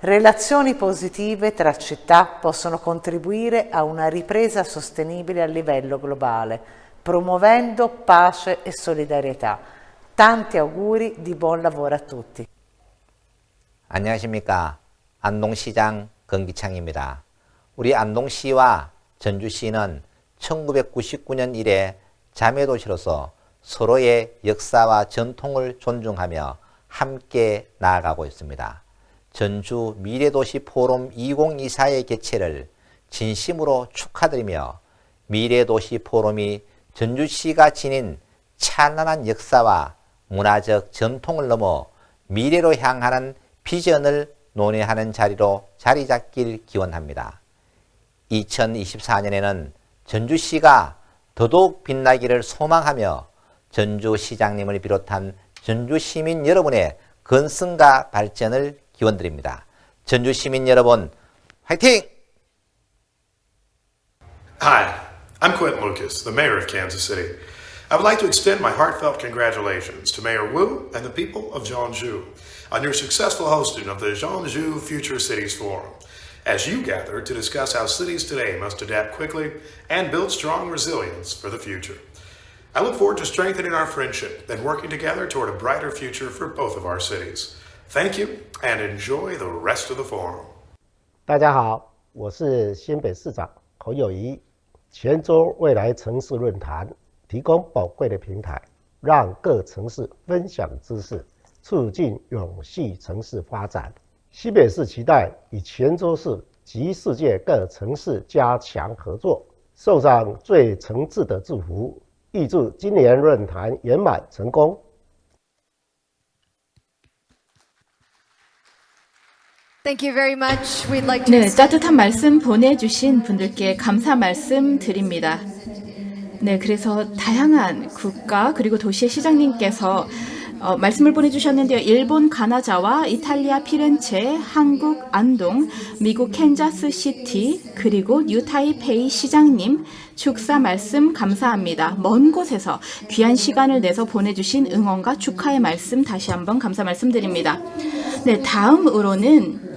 Relazioni positive tra città possono contribuire a una ripresa sostenibile a livello globale, promuovendo pace e solidarietà. Tanti auguri di buon lavoro a tutti. 안녕하십니까. 안동시장 건기창입니다. 우리 안동시와 전주시는 1999년 이래 자매도시로서 서로의 역사와 전통을 존중하며 함께 나아가고 있습니다. 전주 미래도시 포럼 2024의 개최를 진심으로 축하드리며 미래도시 포럼이 전주시가 지닌 찬란한 역사와 문화적 전통을 넘어 미래로 향하는 비전을 논의하는 자리로 자리 잡길 기원합니다. 2024년에는 전주시가 더더욱 빛나기를 소망하며 전주시장님을 비롯한 전주시민 여러분의 건승과 발전을 기원드립니다. 전주시민 여러분, 화이팅! Hi, I'm Quentin Lucas, the mayor of Kansas City. I would like to extend my heartfelt congratulations to Mayor Wu and the people of Jeonju on your successful hosting of the Jeonju Future Cities Forum, as you gather to discuss how cities today must adapt quickly and build strong resilience for the future. I look forward to strengthening our friendship and working together toward a brighter future for both of our cities. Thank you and enjoy the rest of the forum. 大家好，我是新北市长侯友宜。泉州未来城市论坛提供宝贵的平台，让各城市分享知识，促进永续城市发展。新北市期待与泉州市及世界各城市加强合作。送上最诚挚的祝福，预祝今年论坛圆满成功。Thank you very much. We'd like to 네, 따뜻한 말씀 보내주신 분들께 감사 말씀 드립니다. 네, 그래서 다양한 국가 그리고 도시의 시장님께서 말씀을 보내주셨는데요. 일본 가나자와 이탈리아 피렌체, 한국 안동, 미국 캔자스 시티, 그리고 뉴타이페이 시장님 축사 말씀 감사합니다. 먼 곳에서 귀한 시간을 내서 보내주신 응원과 축하의 말씀 다시 한번 감사 말씀드립니다. 네, 다음으로는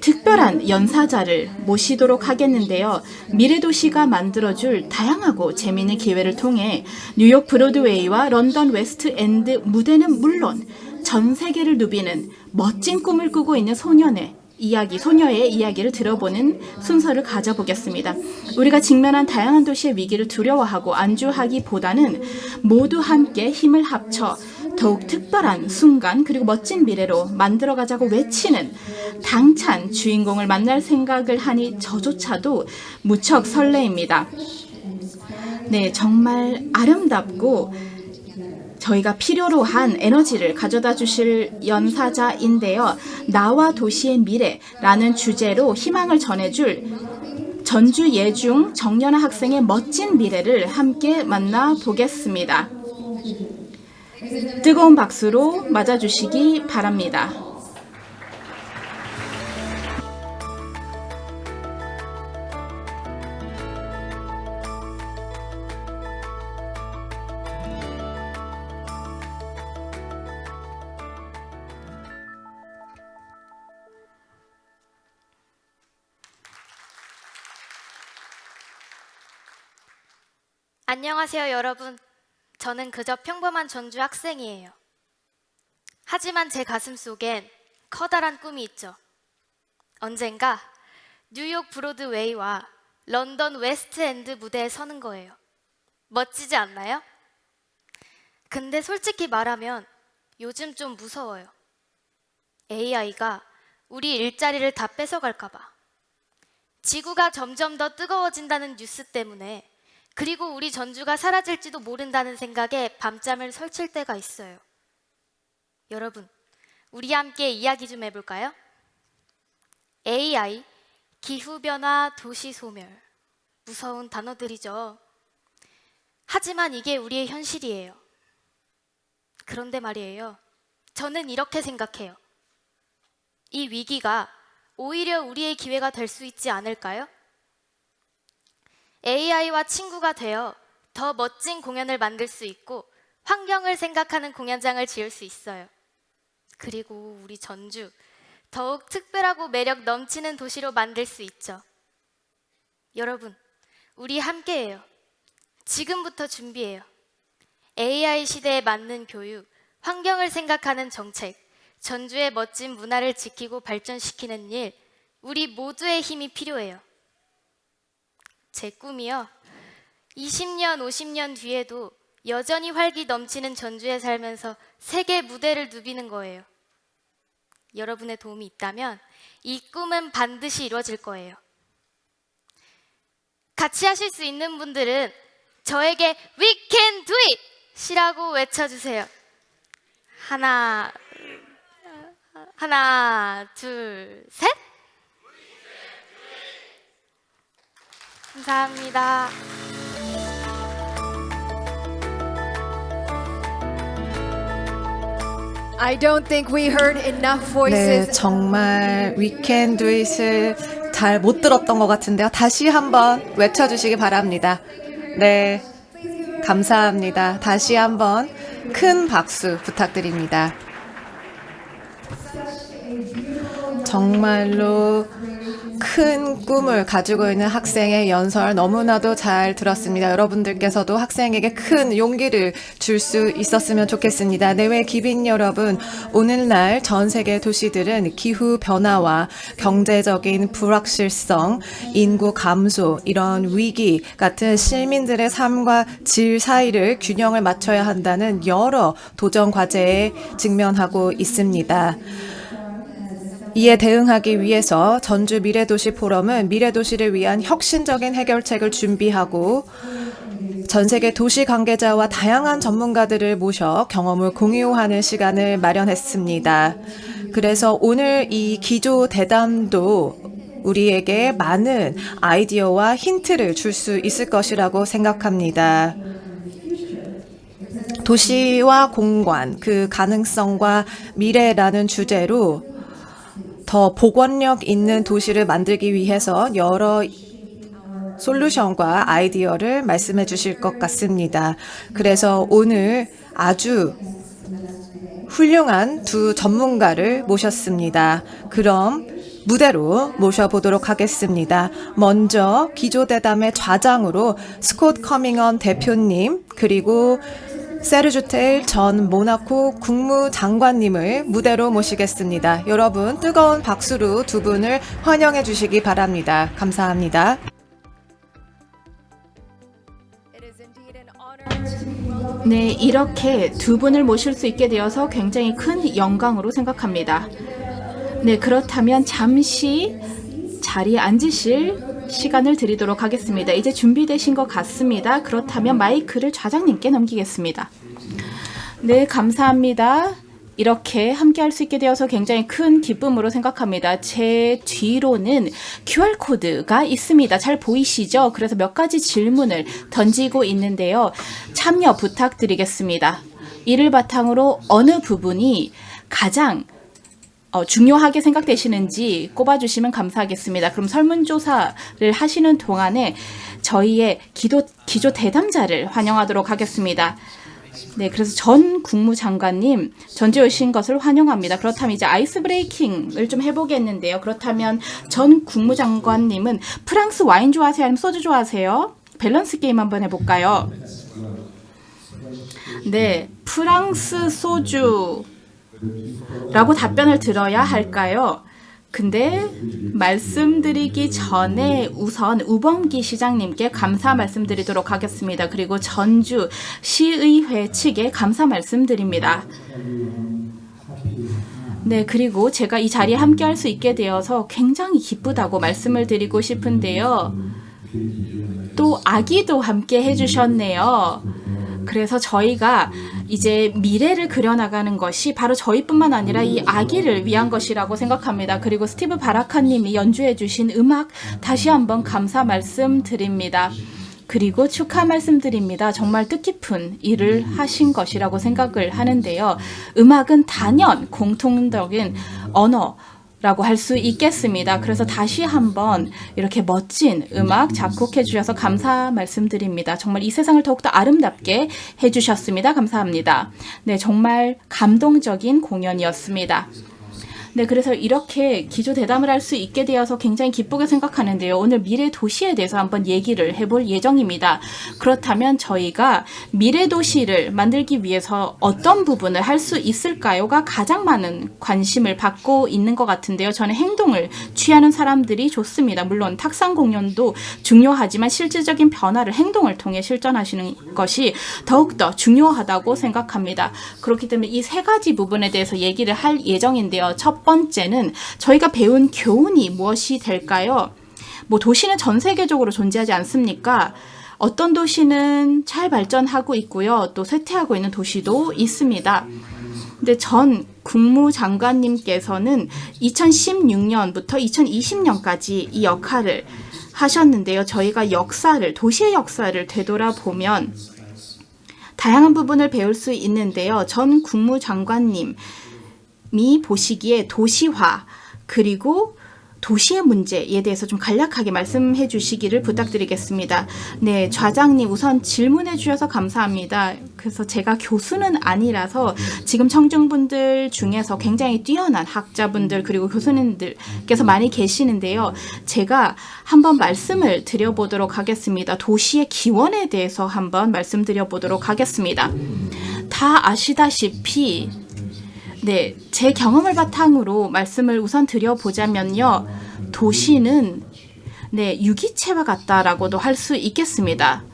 특별한 연사자를 모시도록 하겠는데요. 미래도시가 만들어줄 다양하고 재미있는 기회를 통해 뉴욕 브로드웨이와 런던 웨스트 엔드 무대는 물론 전 세계를 누비는 멋진 꿈을 꾸고 있는 소녀의 이야기를 들어보는 순서를 가져보겠습니다. 우리가 직면한 다양한 도시의 위기를 두려워하고 안주하기보다는 모두 함께 힘을 합쳐 더욱 특별한 순간 그리고 멋진 미래로 만들어가자고 외치는 당찬 주인공을 만날 생각을 하니 저조차도 무척 설레입니다. 네, 정말 아름답고 저희가 필요로 한 에너지를 가져다 주실 연사자인데요. 나와 도시의 미래라는 주제로 희망을 전해줄 전주 예중 정연아 학생의 멋진 미래를 함께 만나보겠습니다. 뜨거운 박수로 맞아주시기 바랍니다. 안녕하세요, 여러분. 저는 그저 평범한 전주 학생이에요. 하지만 제 가슴 속엔 커다란 꿈이 있죠. 언젠가 뉴욕 브로드웨이와 런던 웨스트 엔드 무대에 서는 거예요. 멋지지 않나요? 근데 솔직히 말하면 요즘 좀 무서워요. AI가 우리 일자리를 다 뺏어갈까 봐. 지구가 점점 더 뜨거워진다는 뉴스 때문에, 그리고 우리 전주가 사라질지도 모른다는 생각에 밤잠을 설칠 때가 있어요. 여러분, 우리 함께 이야기 좀 해볼까요? AI, 기후변화, 도시소멸. 무서운 단어들이죠. 하지만 이게 우리의 현실이에요. 그런데 말이에요. 저는 이렇게 생각해요. 이 위기가 오히려 우리의 기회가 될 수 있지 않을까요? AI와 친구가 되어 더 멋진 공연을 만들 수 있고 환경을 생각하는 공연장을 지을 수 있어요. 그리고 우리 전주 더욱 특별하고 매력 넘치는 도시로 만들 수 있죠. 여러분, 우리 함께해요. 지금부터 준비해요. AI 시대에 맞는 교육, 환경을 생각하는 정책, 전주의 멋진 문화를 지키고 발전시키는 일, 우리 모두의 힘이 필요해요. 제 꿈이요. 20년, 50년 뒤에도 여전히 활기 넘치는 전주에 살면서 세계 무대를 누비는 거예요. 여러분의 도움이 있다면 이 꿈은 반드시 이루어질 거예요. 같이 하실 수 있는 분들은 저에게 We can do it! 이라고 외쳐주세요. 하나, 둘, 셋! 감사합니다. I don't think we heard enough 네, voices. 정말 We Can Do It을 잘 못 들었던 것 같은데요. 다시 한번 외쳐주시기 바랍니다. 네, 감사합니다. 다시 한번 큰 박수 부탁드립니다. 정말로 큰 꿈을 가지고 있는 학생의 연설 너무나도 잘 들었습니다. 여러분들께서도 학생에게 큰 용기를 줄 수 있었으면 좋겠습니다. 내외 기빈 여러분, 오늘날 전 세계 도시들은 기후 변화와 경제적인 불확실성, 인구 감소, 이런 위기 같은 시민들의 삶과 질 사이를 균형을 맞춰야 한다는 여러 도전 과제에 직면하고 있습니다. 이에 대응하기 위해서 전주 미래도시 포럼은 미래도시를 위한 혁신적인 해결책을 준비하고 전 세계 도시 관계자와 다양한 전문가들을 모셔 경험을 공유하는 시간을 마련했습니다. 그래서 오늘 이 기조 대담도 우리에게 많은 아이디어와 힌트를 줄 수 있을 것이라고 생각합니다. 도시와 공간, 그 가능성과 미래라는 주제로 더 복원력 있는 도시를 만들기 위해서 여러 솔루션과 아이디어를 말씀해 주실 것 같습니다. 그래서 오늘 아주 훌륭한 두 전문가를 모셨습니다. 그럼 무대로 모셔보도록 하겠습니다. 먼저 기조대담의 좌장으로 스콧 커밍언 대표님, 그리고 세르주 테일 전 모나코 국무장관님을 무대로 모시겠습니다. 여러분 뜨거운 박수로 두 분을 환영해 주시기 바랍니다. 감사합니다. 네, 이렇게 두 분을 모실 수 있게 되어서 굉장히 큰 영광으로 생각합니다. 네, 그렇다면 잠시 자리에 앉으실 시간을 드리도록 하겠습니다. 이제 준비되신 것 같습니다. 그렇다면 마이크를 좌장님께 넘기겠습니다. 네, 감사합니다. 이렇게 함께 할 수 있게 되어서 굉장히 큰 기쁨으로 생각합니다. 제 뒤로는 QR코드가 있습니다. 잘 보이시죠? 그래서 몇 가지 질문을 던지고 있는데요. 참여 부탁드리겠습니다. 이를 바탕으로 어느 부분이 가장 중요하게 생각되시는지 꼽아주시면 감사하겠습니다. 그럼 설문조사를 하시는 동안에 저희의 기조 대담자를 환영하도록 하겠습니다. 네, 그래서 전 국무장관님 전주에 오신 것을 환영합니다. 그렇다면 이제 아이스 브레이킹을 좀 해보겠는데요. 그렇다면 전 국무장관님은 프랑스 와인 좋아하세요? 아니면 소주 좋아하세요? 밸런스 게임 한번 해볼까요? 네, 프랑스 소주 라고 답변을 들어야 할까요? 근데 말씀드리기 전에 우선 우범기 시장님께 감사 말씀드리도록 하겠습니다. 그리고 전주 시의회 측에 감사 말씀드립니다. 네, 그리고 제가 이 자리에 함께 할 수 있게 되어서 굉장히 기쁘다고 말씀을 드리고 싶은데요. 또 아기도 함께 해주셨네요. 그래서 저희가 이제 미래를 그려나가는 것이 바로 저희뿐만 아니라 이 아기를 위한 것이라고 생각합니다. 그리고 스티브 바라카님이 연주해 주신 음악 다시 한번 감사 말씀드립니다. 그리고 축하 말씀드립니다. 정말 뜻깊은 일을 하신 것이라고 생각을 하는데요. 음악은 단연 공통적인 언어라고 할 수 있겠습니다. 그래서 다시 한번 이렇게 멋진 음악 작곡해 주셔서 감사 말씀드립니다. 정말 이 세상을 더욱더 아름답게 해주셨습니다. 감사합니다. 네, 정말 감동적인 공연이었습니다. 네, 그래서 이렇게 기조 대담을 할 수 있게 되어서 굉장히 기쁘게 생각하는데요. 오늘 미래 도시에 대해서 한번 얘기를 해볼 예정입니다. 그렇다면 저희가 미래 도시를 만들기 위해서 어떤 부분을 할 수 있을까요가 가장 많은 관심을 받고 있는 것 같은데요. 저는 행동을 취하는 사람들이 좋습니다. 물론 탁상 공연도 중요하지만 실질적인 변화를 행동을 통해 실천하시는 것이 더욱더 중요하다고 생각합니다. 그렇기 때문에 이 세 가지 부분에 대해서 얘기를 할 예정인데요. 첫 번째는 저희가 배운 교훈이 무엇이 될까요? 도시는 전 세계적으로 존재하지 않습니까? 어떤 도시는 잘 발전하고 있고요. 또 쇠퇴하고 있는 도시도 있습니다. 근데 전 국무장관님께서는 2016년부터 2020년까지 이 역할을 하셨는데요. 저희가 도시의 역사를 되돌아보면 다양한 부분을 배울 수 있는데요. 전 국무장관님이 보시기에 도시화 그리고 도시의 문제에 대해서 좀 간략하게 말씀해 주시기를 부탁드리겠습니다. 네, 좌장님 우선 질문해 주셔서 감사합니다. 그래서 제가 교수는 아니라서 지금 청중분들 중에서 굉장히 뛰어난 학자분들 그리고 교수님들께서 많이 계시는데요. 제가 한번 말씀을 드려보도록 하겠습니다. 도시의 기원에 대해서 한번 말씀드려보도록 하겠습니다. 다 아시다시피 네, 제 경험을 바탕으로 말씀을 우선 드려보자면요. 도시는 유기체와 같다라고도 할 수 있겠습니다.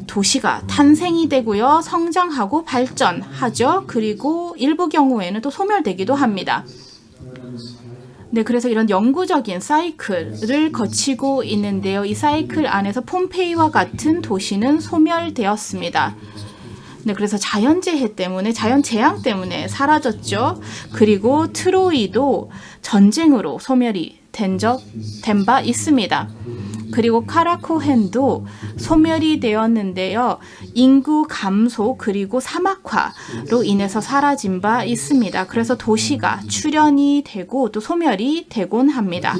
도시가 탄생이 되고요. 성장하고 발전하죠. 그리고 일부 경우에는 또 소멸되기도 합니다. 네, 그래서 이런 영구적인 사이클을 거치고 있는데요. 이 사이클 안에서 폼페이와 같은 도시는 소멸되었습니다. 네, 그래서 자연재해 때문에, 자연재앙 때문에 사라졌죠. 그리고 트로이도 전쟁으로 소멸이 된 바 있습니다. 그리고 카라코헨도 소멸이 되었는데요. 인구 감소 그리고 사막화로 인해서 사라진 바 있습니다. 그래서 도시가 출현이 되고 또 소멸이 되곤 합니다.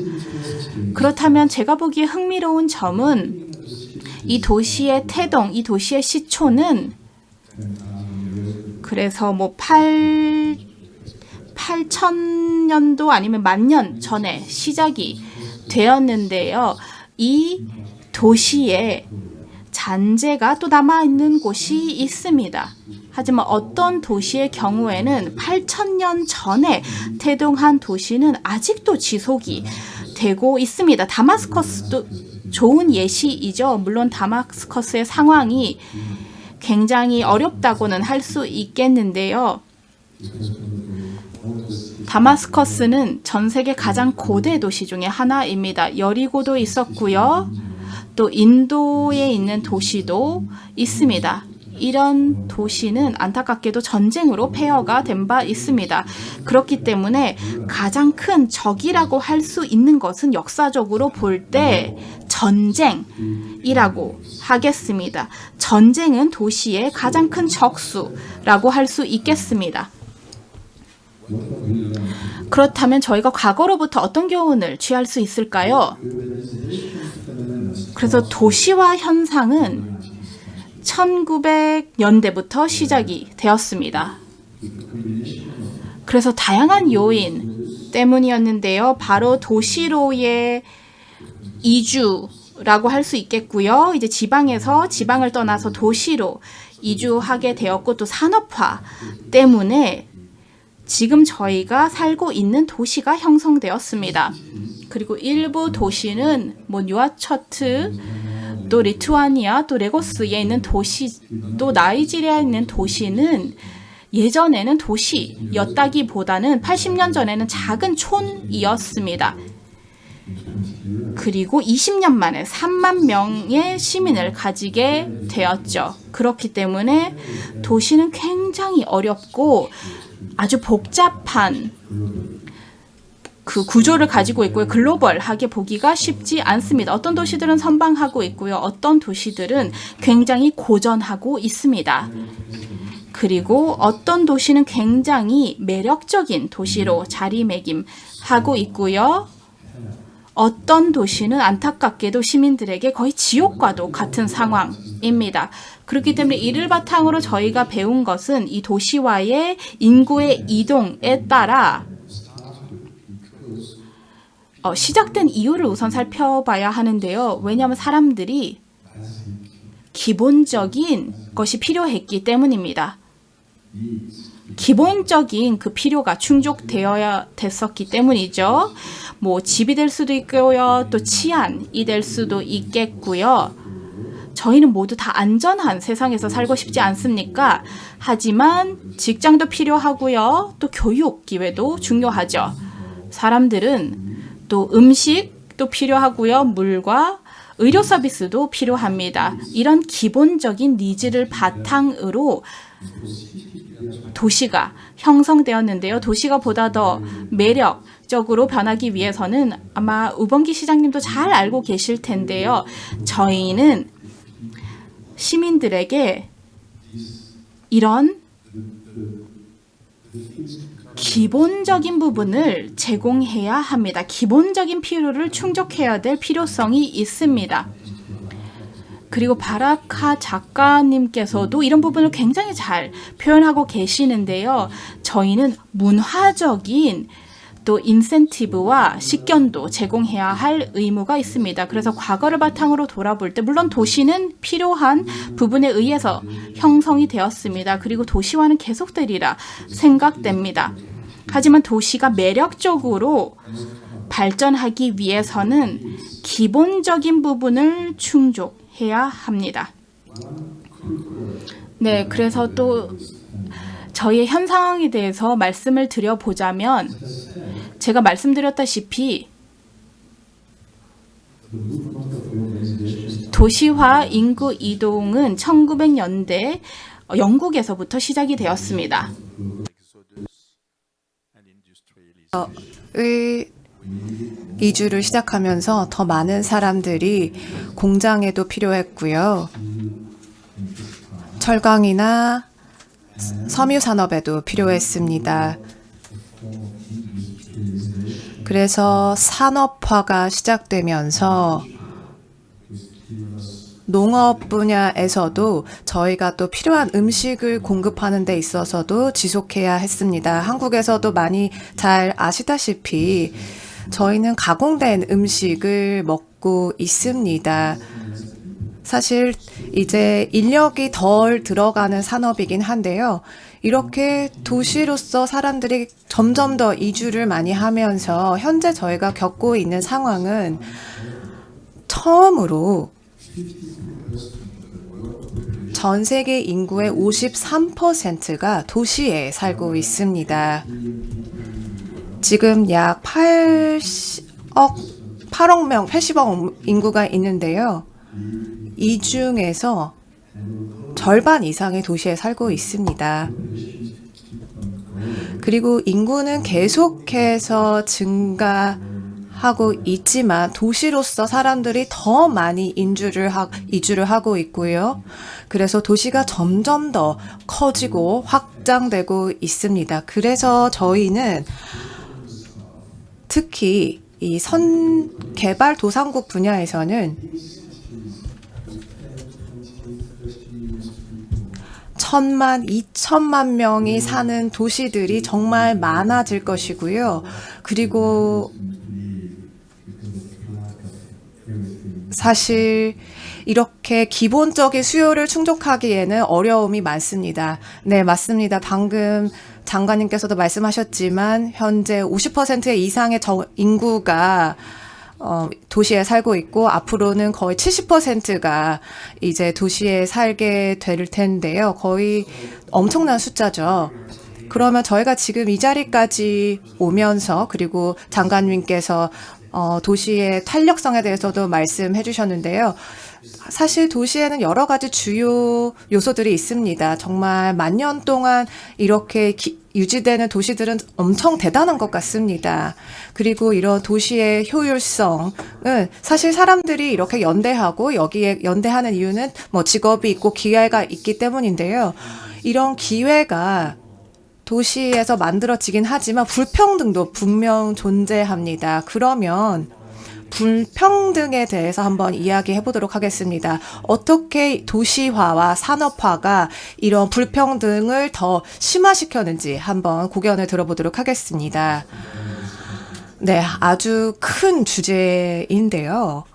그렇다면 제가 보기에 흥미로운 점은 이 도시의 태동, 이 도시의 시초는 그래서 뭐 8,000년도 아니면 10,000년 전에 시작이 되었는데요. 이 도시에 잔재가 또 남아있는 곳이 있습니다. 하지만 어떤 도시의 경우에는 8,000년 전에 태동한 도시는 아직도 지속이 되고 있습니다. 다마스커스도 좋은 예시이죠. 물론 다마스커스의 상황이 굉장히 어렵다고는 할 수 있겠는데요. 다마스커스는 전 세계 가장 고대 도시 중에 하나입니다. 여리고도 있었고요. 또 인도에 있는 도시도 있습니다. 이런 도시는 안타깝게도 전쟁으로 폐허가 된 바 있습니다. 그렇기 때문에 가장 큰 적이라고 할 수 있는 것은 역사적으로 볼 때 전쟁이라고 하겠습니다. 전쟁은 도시의 가장 큰 적수라고 할 수 있겠습니다. 그렇다면 저희가 과거로부터 어떤 교훈을 취할 수 있을까요? 그래서 도시화 현상은 1900년대부터 시작이 되었습니다. 그래서 다양한 요인 때문이었는데요. 바로 도시로의 이주라고 할 수 있겠고요. 이제 지방을 떠나서 도시로 이주하게 되었고 또 산업화 때문에 지금 저희가 살고 있는 도시가 형성되었습니다. 그리고 일부 도시는 뭐 누아처트, 또 리투아니아, 또 레고스에 있는 도시, 또 나이지리아에 있는 도시는 예전에는 도시였다기보다는 80년 전에는 작은 촌이었습니다. 그리고 20년 만에 3만 명의 시민을 가지게 되었죠. 그렇기 때문에 도시는 굉장히 어렵고 아주 복잡한 그 구조를 가지고 있고요. 글로벌하게 보기가 쉽지 않습니다. 어떤 도시들은 선방하고 있고요. 어떤 도시들은 굉장히 고전하고 있습니다. 그리고 어떤 도시는 굉장히 매력적인 도시로 자리매김하고 있고요. 어떤 도시는 안타깝게도 시민들에게 거의 지옥과도 같은 상황입니다. 그렇기 때문에 이를 바탕으로 저희가 배운 것은 이 도시와의 인구의 이동에 따라 시작된 이유를 우선 살펴봐야 하는데요. 왜냐하면 사람들이 기본적인 것이 필요했기 때문입니다. 기본적인 그 필요가 충족되어야 됐었기 때문이죠. 뭐 집이 될 수도 있고요. 또 치안이 될 수도 있겠고요. 저희는 모두 다 안전한 세상에서 살고 싶지 않습니까? 하지만 직장도 필요하고요. 또 교육 기회도 중요하죠. 사람들은 또 음식도 필요하고요. 물과 의료 서비스도 필요합니다. 이런 기본적인 니즈를 바탕으로 도시가 형성되었는데요. 도시가 보다 더 매력적으로 변하기 위해서는 아마 우범기 시장님도 잘 알고 계실 텐데요. 저희는 시민들에게 이런 기본적인 부분을 제공해야 합니다. 기본적인 필요를 충족해야 될 필요성이 있습니다. 그리고 바라카 작가님께서도 이런 부분을 굉장히 잘 표현하고 계시는데요. 저희는 문화적인 또 인센티브와 식견도 제공해야 할 의무가 있습니다. 그래서 과거를 바탕으로 돌아볼 때 물론 도시는 필요한 부분에 의해서 형성이 되었습니다. 그리고 도시화는 계속되리라 생각됩니다. 하지만 도시가 매력적으로 발전하기 위해서는 기본적인 부분을 충족해야 합니다. 네, 그래서 또 저희의 현 상황에 대해서 말씀을 드려보자면 제가 말씀드렸다시피 도시화 인구 이동은 1900년대 영국에서부터 시작이 되었습니다. 이주를 시작하면서 더 많은 사람들이 공장에도 필요했고요. 철강이나 섬유 산업에도 필요했습니다. 그래서 산업화가 시작되면서 농업 분야에서도 저희가 또 필요한 음식을 공급하는 데 있어서도 지속해야 했습니다. 한국에서도 많이 잘 아시다시피 저희는 가공된 음식을 먹고 있습니다. 사실 이제 인력이 덜 들어가는 산업이긴 한데요. 이렇게 도시로서 사람들이 점점 더 이주를 많이 하면서 현재 저희가 겪고 있는 상황은 처음으로 전 세계 인구의 53%가 도시에 살고 있습니다. 지금 약 80억 인구가 있는데요. 이 중에서 절반 이상의 도시에 살고 있습니다. 그리고 인구는 계속해서 증가하고 있지만 도시로서 사람들이 더 많이 이주를 하고 있고요. 그래서 도시가 점점 더 커지고 확장되고 있습니다. 그래서 저희는 특히 이 개발도상국 분야에서는 1,000만, 2천만 명이 사는 도시들이 정말 많아질 것이고요. 그리고 사실 이렇게 기본적인 수요를 충족하기에는 어려움이 많습니다. 네, 맞습니다. 방금 장관님께서도 말씀하셨지만 현재 50% 이상의 인구가 도시에 살고 있고 앞으로는 거의 70%가 이제 도시에 살게 될 텐데요. 거의 엄청난 숫자죠. 그러면 저희가 지금 이 자리까지 오면서 그리고 장관님께서 도시의 탄력성에 대해서도 말씀해 주셨는데요. 사실 도시에는 여러 가지 주요 요소들이 있습니다. 정말 만년 동안 이렇게 유지되는 도시들은 엄청 대단한 것 같습니다. 그리고 이런 도시의 효율성은 사실 사람들이 이렇게 연대하고 여기에 연대하는 이유는 뭐 직업이 있고 기회가 있기 때문인데요. 이런 기회가 도시에서 만들어지긴 하지만 불평등도 분명 존재합니다. 그러면 불평등에 대해서 한번 이야기해 보도록 하겠습니다. 어떻게 도시화와 산업화가 이런 불평등을 더 심화시켰는지 한번 고견을 들어보도록 하겠습니다. 네, 아주 큰 주제인데요.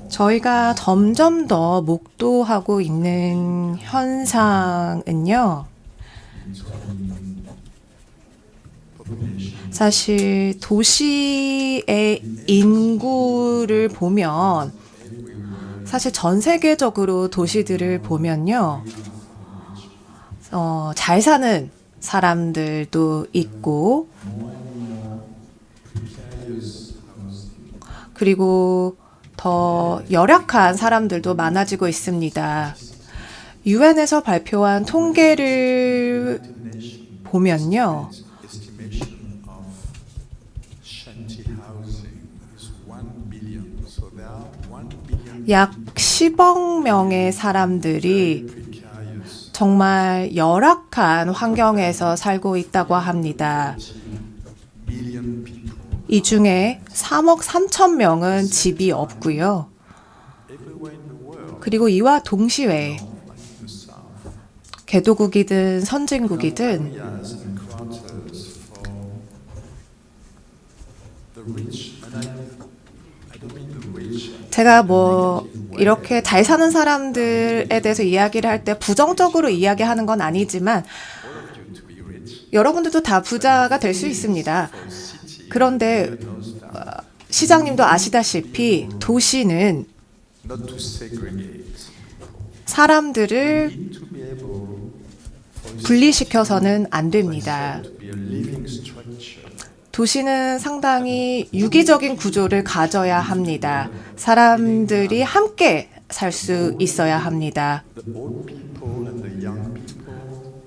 저희가 점점 더 목도하고 있는 현상은요. 사실 도시의 인구를 보면 사실 전 세계적으로 도시들을 보면요. 잘 사는 사람들도 있고 그리고 더 열악한 사람들도 많아지고 있습니다. 유엔에서 발표한 통계를 보면요. 약 10억 명의 사람들이 정말 열악한 환경에서 살고 있다고 합니다. 이 중에 3억 3천 명은 집이 없고요. 그리고 이와 동시에 개도국이든 선진국이든 제가 뭐 이렇게 잘 사는 사람들에 대해서 이야기를 할 때 부정적으로 이야기하는 건 아니지만 여러분들도 다 부자가 될 수 있습니다. 그런데 시장님도 아시다시피 도시는 사람들을 분리시켜서는 안 됩니다. 도시는 상당히 유기적인 구조를 가져야 합니다. 사람들이 함께 살 수 있어야 합니다.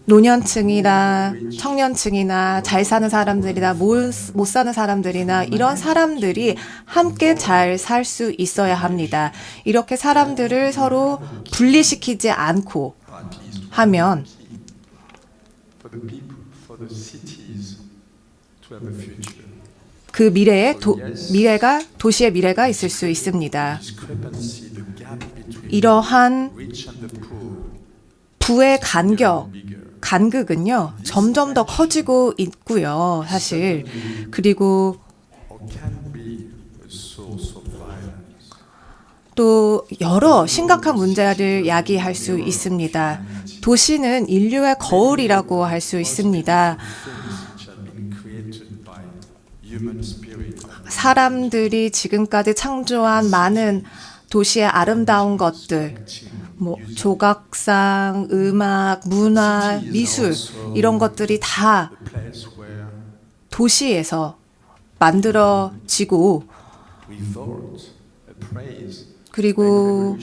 노년층이나 청년층이나 잘 사는 사람들이나 못 사는 사람들이나 이런 사람들이 함께 잘 살 수 있어야 합니다. 이렇게 사람들을 서로 분리시키지 않고 하면 그 미래가 도시의 미래가 있을 수 있습니다. 이러한 부의 간극은요, 점점 더 커지고 있고요, 사실. 그리고 또 여러 심각한 문제를 야기할 수 있습니다. 도시는 인류의 거울이라고 할 수 있습니다. 사람들이 지금까지 창조한 많은 도시의 아름다운 것들, 조각상, 음악, 문화, 미술 이런 것들이 다 도시에서 만들어지고 그리고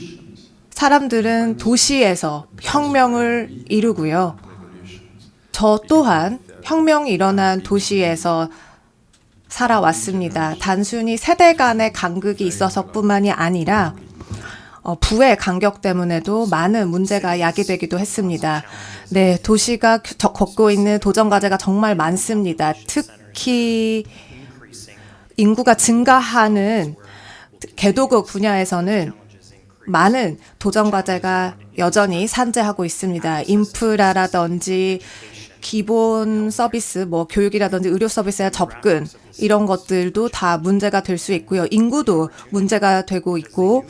사람들은 도시에서 혁명을 이루고요. 저 또한 혁명이 일어난 도시에서 살아왔습니다. 단순히 세대 간의 간극이 있어서뿐만이 아니라 부의 간격 때문에도 많은 문제가 야기되기도 했습니다. 네, 도시가 겪고 있는 도전 과제가 정말 많습니다. 특히 인구가 증가하는 개도국 분야에서는 많은 도전 과제가 여전히 산재하고 있습니다. 인프라라든지 기본 서비스, 교육이라든지 의료 서비스의 접근 이런 것들도 다 문제가 될 수 있고요. 인구도 문제가 되고 있고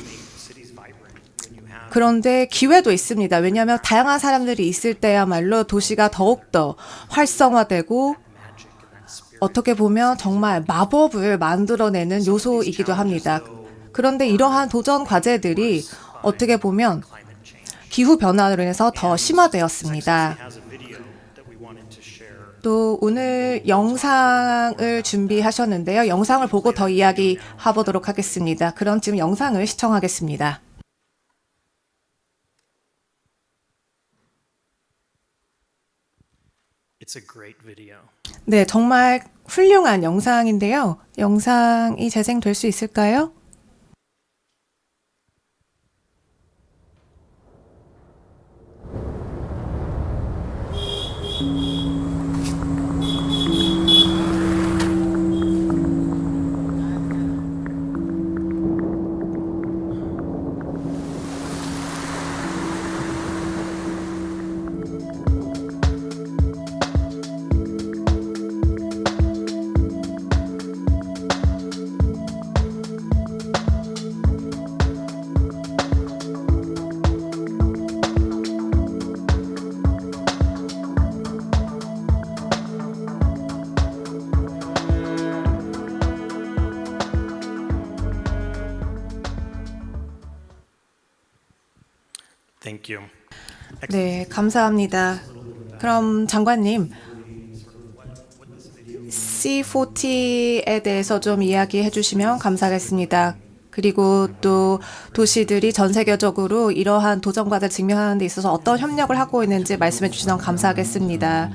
그런데 기회도 있습니다. 왜냐하면 다양한 사람들이 있을 때야말로 도시가 더욱더 활성화되고 어떻게 보면 정말 마법을 만들어내는 요소이기도 합니다. 그런데 이러한 도전 과제들이 어떻게 보면 기후변화로 인해서 더 심화되었습니다. 또 오늘 영상을 준비하셨는데요. 영상을 보고 더 이야기해보도록 하겠습니다. 그럼 지금 영상을 시청하겠습니다. 네, 정말 훌륭한 영상인데요. 영상이 재생될 수 있을까요? 네, 감사합니다. 그럼 장관님, C40에 대해서 좀 이야기해 주시면 감사하겠습니다. 그리고 또 도시들이 전 세계적으로 이러한 도전 과제를 직면하는 데 있어서 어떤 협력을 하고 있는지 말씀해 주시면 감사하겠습니다.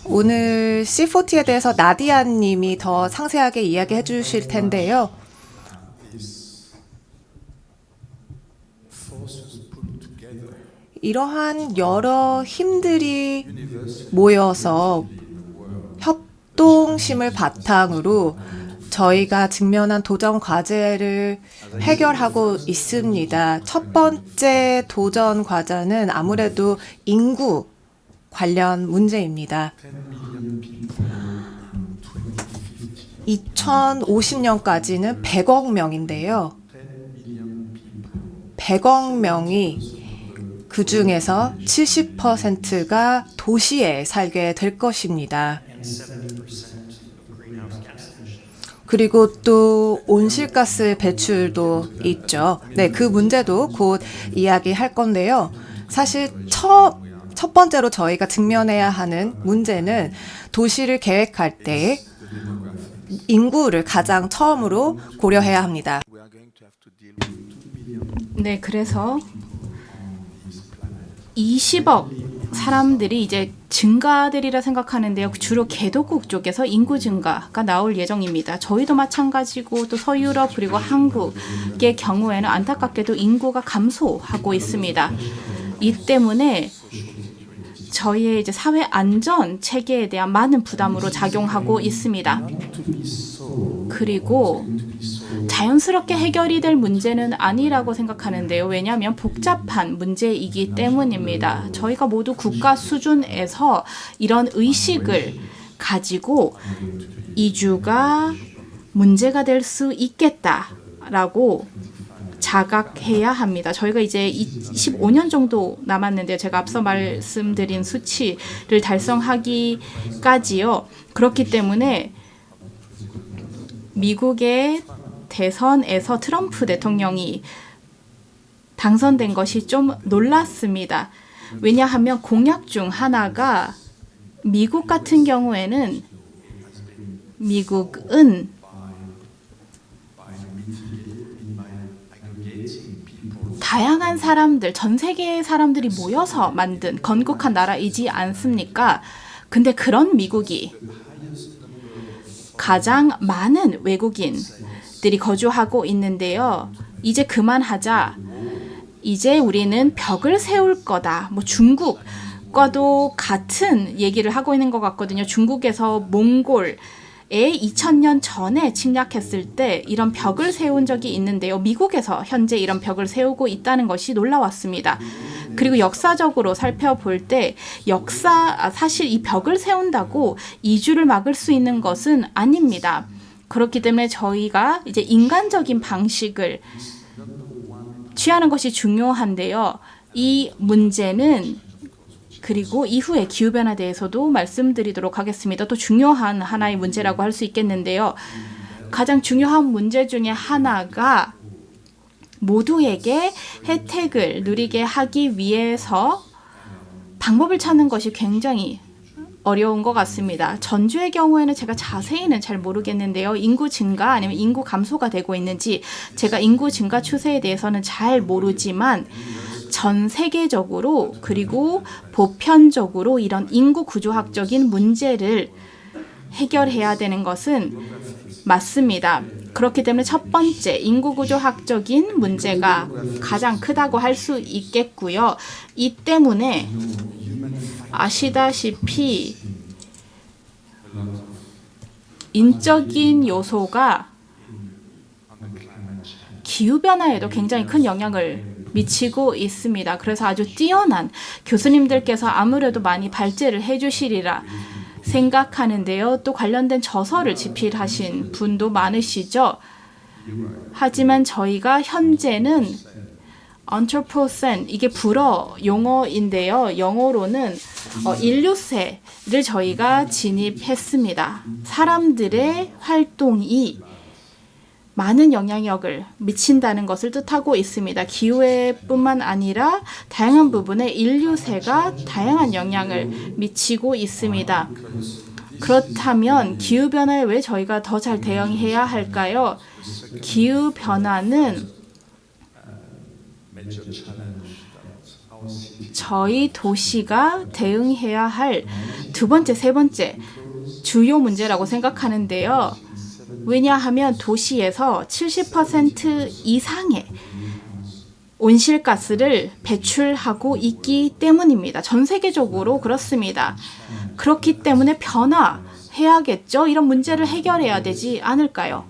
오늘 C40에 대해서 나디아 님이 더 상세하게 이야기해 주실 텐데요. 이러한 여러 힘들이 모여서 협동심을 바탕으로 저희가 직면한 도전 과제를 해결하고 있습니다. 첫 번째 도전 과제는 아무래도 인구 관련 문제입니다. 2050년까지는 100억 명인데요. 100억 명이 그 중에서 70%가 도시에 살게 될 것입니다. 그리고 또 온실가스 배출도 있죠. 네, 그 문제도 곧 이야기할 건데요. 사실 첫 번째로 저희가 직면해야 하는 문제는 도시를 계획할 때 인구를 가장 처음으로 고려해야 합니다. 네, 그래서 20억 사람들이 이제 증가되리라 생각하는데요. 주로 개도국 쪽에서 인구 증가가 나올 예정입니다. 저희도 마찬가지고 또 서유럽 그리고 한국의 경우에는 안타깝게도 인구가 감소하고 있습니다. 이 때문에 저희의 이제 사회 안전 체계에 대한 많은 부담으로 작용하고 있습니다. 그리고 자연스럽게 해결이 될 문제는 아니라고 생각하는데요. 왜냐하면 복잡한 문제이기 때문입니다. 저희가 모두 국가 수준에서 이런 의식을 가지고 이주가 문제가 될 수 있겠다라고 자각해야 합니다. 저희가 이제 15년 정도 남았는데요. 제가 앞서 말씀드린 수치를 달성하기까지요. 그렇기 때문에 미국의 대선에서 트럼프 대통령이 당선된 것이 좀 놀랐습니다. 왜냐하면 공약 중 하나가 미국 같은 경우에는 미국은 다양한 사람들, 전 세계의 사람들이 모여서 만든 건국한 나라이지 않습니까? 근데 그런 미국이 가장 많은 외국인들이 거주하고 있는데요. 이제 그만하자. 이제 우리는 벽을 세울 거다. 뭐 중국과도 같은 얘기를 하고 있는 것 같거든요. 중국에서 몽골에 2000년 전에 침략했을 때 이런 벽을 세운 적이 있는데요. 미국에서 현재 이런 벽을 세우고 있다는 것이 놀라웠습니다. 그리고 역사적으로 살펴볼 때 사실 이 벽을 세운다고 이주를 막을 수 있는 것은 아닙니다. 그렇기 때문에 저희가 이제 인간적인 방식을 취하는 것이 중요한데요. 이 문제는 그리고 이후에 기후변화에 대해서도 말씀드리도록 하겠습니다. 또 중요한 하나의 문제라고 할 수 있겠는데요. 가장 중요한 문제 중에 하나가 모두에게 혜택을 누리게 하기 위해서 방법을 찾는 것이 굉장히 어려운 것 같습니다. 전주의 경우에는 제가 자세히는 잘 모르겠는데요. 인구 증가 아니면 인구 감소가 되고 있는지 제가 인구 증가 추세에 대해서는 잘 모르지만 전 세계적으로 그리고 보편적으로 이런 인구 구조학적인 문제를 해결해야 되는 것은 맞습니다. 그렇기 때문에 첫 번째 인구 구조학적인 문제가 가장 크다고 할 수 있겠고요. 이 때문에 아시다시피 인적인 요소가 기후변화에도 굉장히 큰 영향을 미치고 있습니다. 그래서 아주 뛰어난 교수님들께서 아무래도 많이 발제를 해주시리라 생각하는데요. 또 관련된 저서를 집필하신 분도 많으시죠. 하지만 저희가 현재는 Anthropocene, 이게 불어 용어인데요. 영어로는 인류세를 저희가 진입했습니다. 사람들의 활동이 많은 영향력을 미친다는 것을 뜻하고 있습니다. 기후에뿐만 아니라 다양한 부분에 인류세가 다양한 영향을 미치고 있습니다. 그렇다면 기후변화에 왜 저희가 더 잘 대응해야 할까요? 기후변화는 저희 도시가 대응해야 할 두 번째, 세 번째 주요 문제라고 생각하는데요. 왜냐하면 도시에서 70% 이상의 온실가스를 배출하고 있기 때문입니다. 전 세계적으로 그렇습니다. 그렇기 때문에 변화해야겠죠. 이런 문제를 해결해야 되지 않을까요?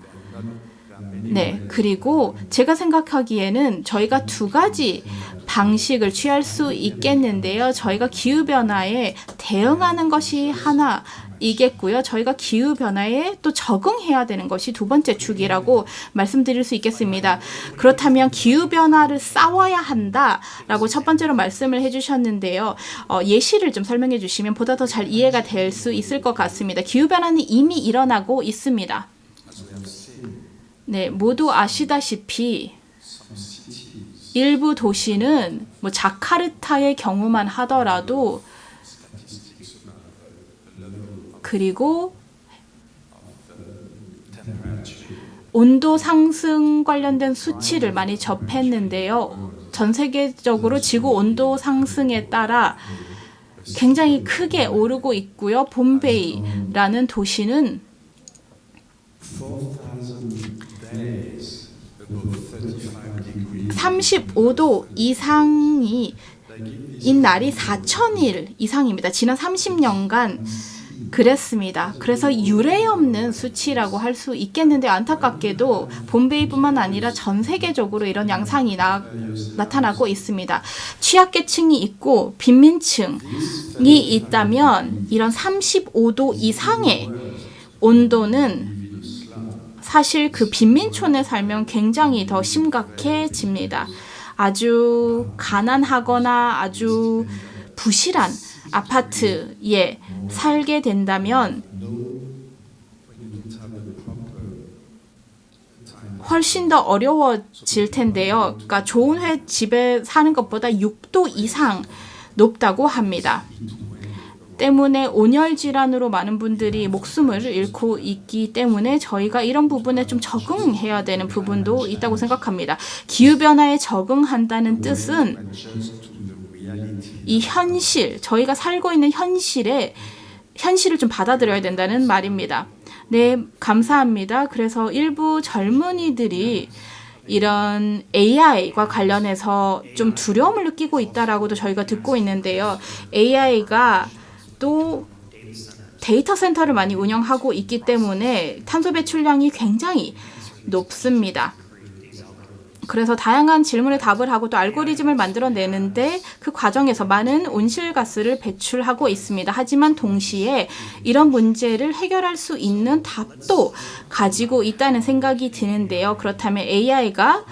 네, 그리고 제가 생각하기에는 저희가 두 가지 방식을 취할 수 있겠는데요. 저희가 기후변화에 대응하는 것이 하나이겠고요. 저희가 기후변화에 또 적응해야 되는 것이 두 번째 축이라고 말씀드릴 수 있겠습니다. 그렇다면 기후변화를 싸워야 한다라고 첫 번째로 말씀을 해주셨는데요. 예시를 좀 설명해 주시면 보다 더 잘 이해가 될 수 있을 것 같습니다. 기후변화는 이미 일어나고 있습니다. 네, 모두 아시다시피 일부 도시는 뭐 자카르타의 경우만 하더라도 그리고 온도 상승 관련된 수치를 많이 접했는데요. 전 세계적으로 지구 온도 상승에 따라 굉장히 크게 오르고 있고요. 봄베이라는 도시는 35도 이상이 인 날이 4,000일 이상입니다. 지난 30년간 그랬습니다. 그래서 유례 없는 수치라고 할 수 있겠는데 안타깝게도 봄베이뿐만 아니라 전 세계적으로 이런 양상이 나타나고 있습니다. 취약계층이 있고 빈민층이 있다면 이런 35도 이상의 온도는 사실 그 빈민촌에 살면 굉장히 더 심각해집니다. 아주 가난하거나 아주 부실한 아파트에 살게 된다면 훨씬 더 어려워질 텐데요. 그러니까 좋은 집에 사는 것보다 6도 이상 높다고 합니다. 때문에 온열 질환으로 많은 분들이 목숨을 잃고 있기 때문에 저희가 이런 부분에 좀 적응해야 되는 부분도 있다고 생각합니다. 기후변화에 적응한다는 뜻은 이 현실, 저희가 살고 있는 현실을 좀 받아들여야 된다는 말입니다. 네, 감사합니다. 그래서 일부 젊은이들이 이런 AI과 관련해서 좀 두려움을 느끼고 있다라고도 저희가 듣고 있는데요. AI가 또 데이터 센터를 많이 운영하고 있기 때문에 탄소 배출량이 굉장히 높습니다. 그래서 다양한 질문에 답을 하고 또 알고리즘을 만들어내는데 그 과정에서 많은 온실가스를 배출하고 있습니다. 하지만 동시에 이런 문제를 해결할 수 있는 답도 가지고 있다는 생각이 드는데요. 그렇다면 AI가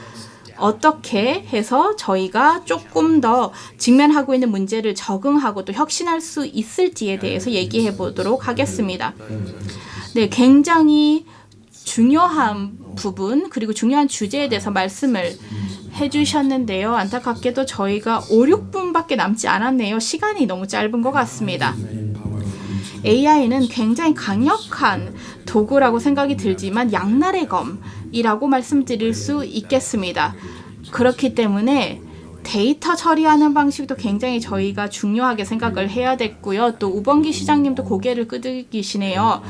어떻게 해서 저희가 조금 더 직면하고 있는 문제를 적응하고 또 혁신할 수 있을지에 대해서 얘기해 보도록 하겠습니다. 네, 굉장히 중요한 부분 그리고 중요한 주제에 대해서 말씀을 해주셨는데요. 안타깝게도 저희가 5, 6분밖에 남지 않았네요. 시간이 너무 짧은 것 같습니다. AI는 굉장히 강력한 도구라고 생각이 들지만 양날의 검이라고 말씀드릴 수 있겠습니다. 그렇기 때문에 데이터 처리하는 방식도 굉장히 저희가 중요하게 생각을 해야 됐고요. 또 우범기 시장님도 고개를 끄덕이시네요.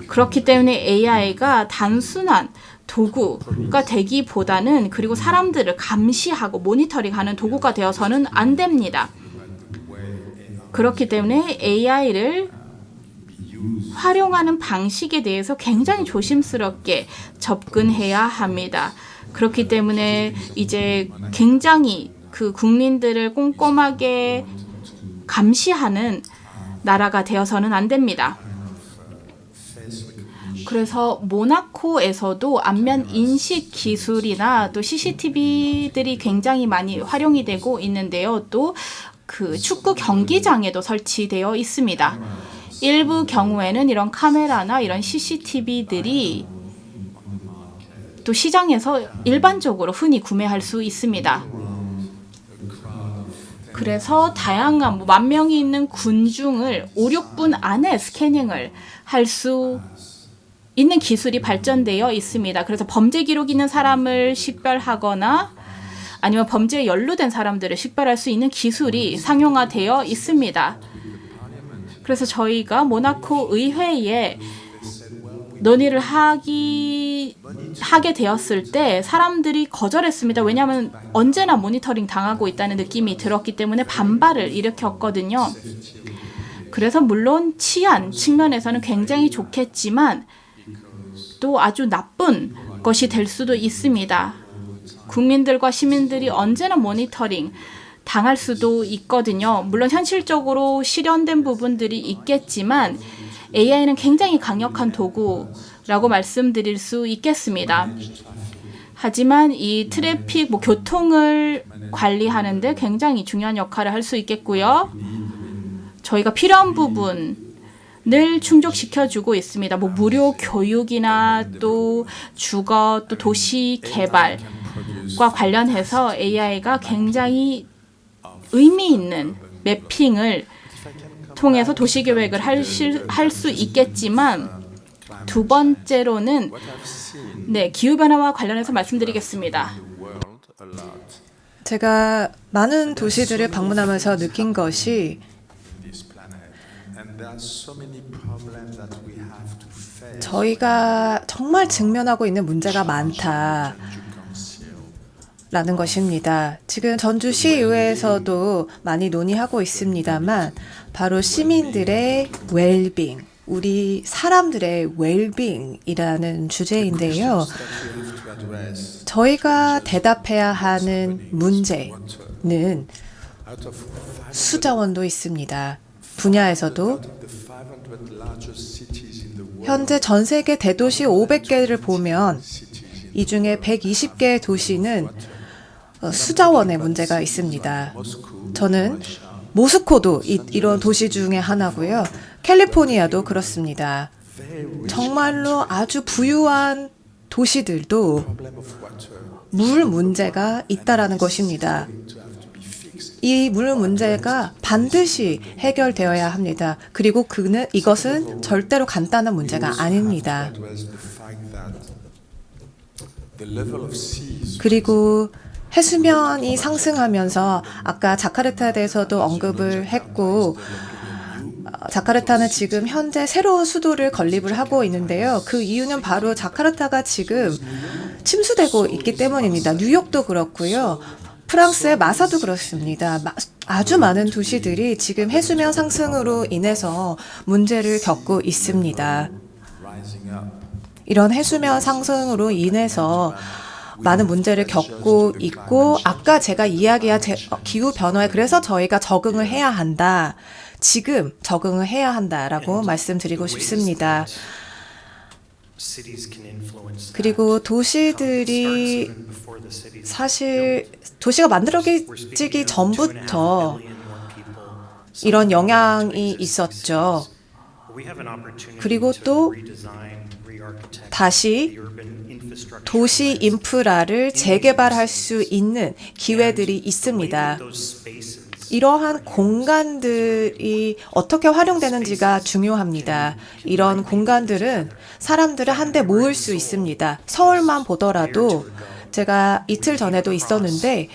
그렇기 때문에 AI가 단순한 도구가 되기보다는 그리고 사람들을 감시하고 모니터링하는 도구가 되어서는 안 됩니다. 그렇기 때문에 AI를 활용하는 방식에 대해서 굉장히 조심스럽게 접근해야 합니다. 그렇기 때문에 이제 굉장히 그 국민들을 꼼꼼하게 감시하는 나라가 되어서는 안 됩니다. 그래서 모나코에서도 안면 인식 기술이나 또 CCTV들이 굉장히 많이 활용이 되고 있는데요. 또 그 축구 경기장에도 설치되어 있습니다. 일부 경우에는 이런 카메라나 이런 CCTV들이 또 시장에서 일반적으로 흔히 구매할 수 있습니다. 그래서 다양한 10,000명이 있는 군중을 5, 6분 안에 스캐닝을 할 수 있는 기술이 발전되어 있습니다. 그래서 범죄 기록 있는 사람을 식별하거나 아니면 범죄에 연루된 사람들을 식별할 수 있는 기술이 상용화되어 있습니다. 그래서 저희가 모나코 의회에 논의를 하게 되었을 때 사람들이 거절했습니다. 왜냐하면 언제나 모니터링 당하고 있다는 느낌이 들었기 때문에 반발을 일으켰거든요. 그래서 물론 치안 측면에서는 굉장히 좋겠지만 또 아주 나쁜 것이 될 수도 있습니다. 국민들과 시민들이 언제나 모니터링 당할 수도 있거든요. 물론 현실적으로 실현된 부분들이 있겠지만 AI는 굉장히 강력한 도구라고 말씀드릴 수 있겠습니다. 하지만 이 트래픽, 교통을 관리하는데 굉장히 중요한 역할을 할 수 있겠고요. 저희가 필요한 부분을 충족시켜주고 있습니다. 무료 교육이나 또 주거, 또 도시 개발 관련해서 AI가 굉장히 의미 있는 매핑을 통해서 도시계획을 할 수 있겠지만 두 번째로는 기후변화와 관련해서 말씀드리겠습니다. 제가 많은 도시들을 방문하면서 느낀 것이 저희가 정말 직면하고 있는 문제가 많다라는 것입니다. 지금 전주시의회에서도 많이 논의하고 있습니다만 바로 시민들의 웰빙, 우리 사람들의 웰빙이라는 주제인데요. 저희가 대답해야 하는 문제는 수자원도 있습니다. 분야에서도 현재 전 세계 대도시 500개를 보면 이 중에 120개의 도시는 수자원의 문제가 있습니다. 저는 모스코도 이런 도시 중에 하나고요. 캘리포니아도 그렇습니다. 정말로 아주 부유한 도시들도 물 문제가 있다라는 것입니다. 이 물 문제가 반드시 해결되어야 합니다. 그리고 이것은 절대로 간단한 문제가 아닙니다. 그리고 해수면이 상승하면서 아까 자카르타에 대해서도 언급을 했고 자카르타는 지금 현재 새로운 수도를 건립을 하고 있는데요. 그 이유는 바로 자카르타가 지금 침수되고 있기 때문입니다. 뉴욕도 그렇고요. 프랑스의 마사도 그렇습니다. 아주 많은 도시들이 지금 해수면 상승으로 인해서 문제를 겪고 있습니다. 이런 해수면 상승으로 인해서 많은 문제를 겪고 있고 아까 제가 이야기한 기후변화에 그래서 저희가 적응을 해야 한다. 지금 적응을 해야 한다라고 말씀드리고 싶습니다. 그리고 도시들이 사실 도시가 만들어지기 전부터 이런 영향이 있었죠. 그리고 또 다시 도시 인프라를 재개발할 수 있는 기회들이 있습니다. 이러한 공간들이 어떻게 활용되는지가 중요합니다. 이런 공간들은 사람들을 한데 모을 수 있습니다. 서울만 보더라도 제가 이틀 전에도 있었는데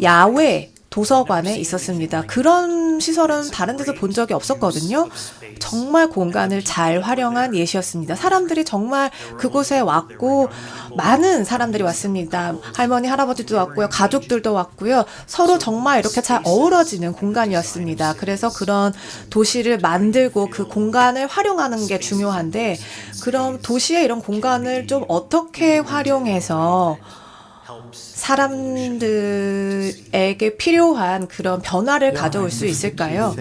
야외 도서관에 있었습니다. 그런 시설은 다른 데서 본 적이 없었거든요. 정말 공간을 잘 활용한 예시였습니다. 사람들이 정말 그곳에 왔고 많은 사람들이 왔습니다. 할머니, 할아버지도 왔고요. 가족들도 왔고요. 서로 정말 이렇게 잘 어우러지는 공간이었습니다. 그래서 그런 도시를 만들고 그 공간을 활용하는 게 중요한데 그럼 도시의 이런 공간을 좀 어떻게 활용해서 사람들에게 필요한 그런 변화를 가져올 수 있을까요?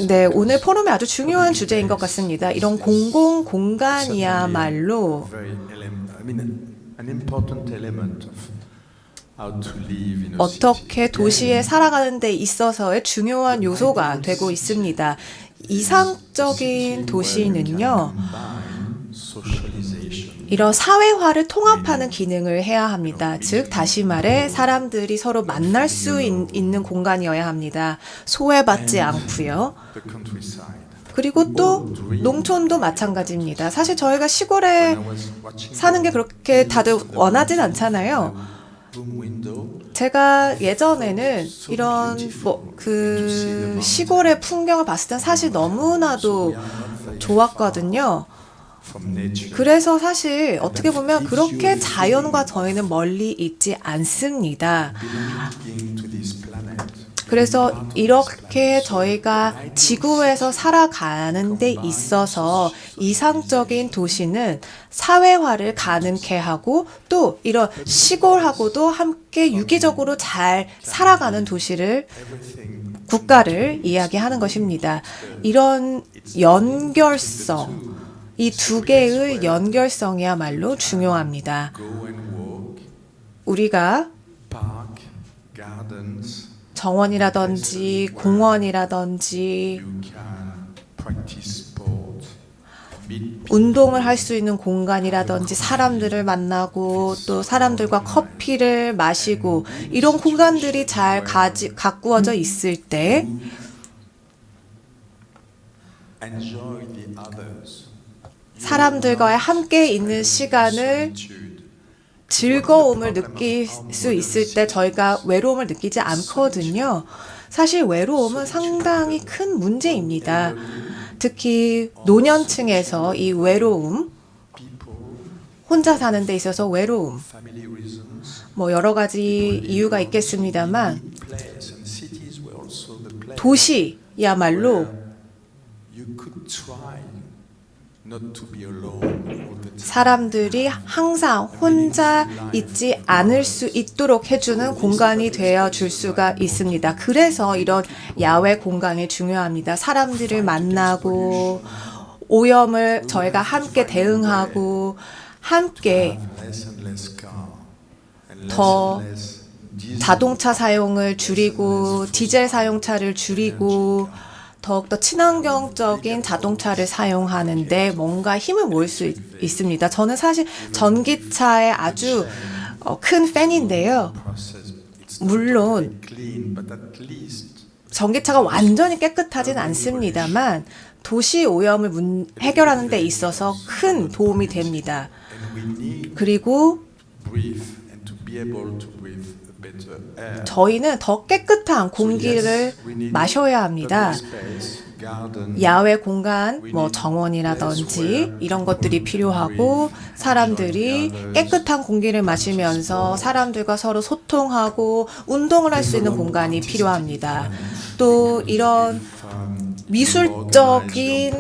네, 오늘 포럼이 아주 중요한 주제인 것 같습니다. 이런 공공 공간이야말로 어떻게 도시에 살아가는 데 있어서의 중요한 요소가 되고 있습니다. 이상적인 도시는요, 이런 사회화를 통합하는 기능을 해야 합니다. 즉 다시 말해 사람들이 서로 만날 수 있는 공간이어야 합니다. 소외받지 않고요. 그리고 또 농촌도 마찬가지입니다. 사실 저희가 시골에 사는 게 그렇게 다들 원하진 않잖아요. 제가 예전에는 이런 그 시골의 풍경을 봤을 땐 사실 너무나도 좋았거든요. 그래서 사실 어떻게 보면 그렇게 자연과 저희는 멀리 있지 않습니다. 그래서 이렇게 저희가 지구에서 살아가는 데 있어서 이상적인 도시는 사회화를 가능케 하고 또 이런 시골하고도 함께 유기적으로 잘 살아가는 도시를 국가를 이야기하는 것입니다. 이런 연결성, 이 두 개의 연결성이야말로 중요합니다. 우리가 정원이라든지 공원이라든지 운동을 할 수 있는 공간이라든지 사람들을 만나고 또 사람들과 커피를 마시고 이런 공간들이 잘 가꾸어져 있을 때 사람들과 함께 있는 시간을 즐거움을 느낄 수 있을 때 저희가 외로움을 느끼지 않거든요. 사실 외로움은 상당히 큰 문제입니다. 특히 노년층에서 이 외로움, 혼자 사는 데 있어서 외로움, 뭐 여러 가지 이유가 있겠습니다만 도시야말로 사람들이 항상 혼자 있지 않을 수 있도록 해주는 공간이 되어줄 수가 있습니다. 그래서 이런 야외 공간이 중요합니다. 사람들을 만나고 오염을 저희가 함께 대응하고 함께 더 자동차 사용을 줄이고 디젤 사용차를 줄이고 더욱더 친환경적인 자동차를 사용하는데 뭔가 힘을 모을 수 있습니다. 저는 사실 전기차의 아주 큰 팬인데요. 물론 전기차가 완전히 깨끗하진 않습니다만 도시 오염을 해결하는 데 있어서 큰 도움이 됩니다. 그리고 저희는 더 깨끗한 공기를 마셔야 합니다. 야외 공간, 뭐 정원이라든지 이런 것들이 필요하고 사람들이 깨끗한 공기를 마시면서 사람들과 서로 소통하고 운동을 할 수 있는 공간이 필요합니다. 또 이런 미술적인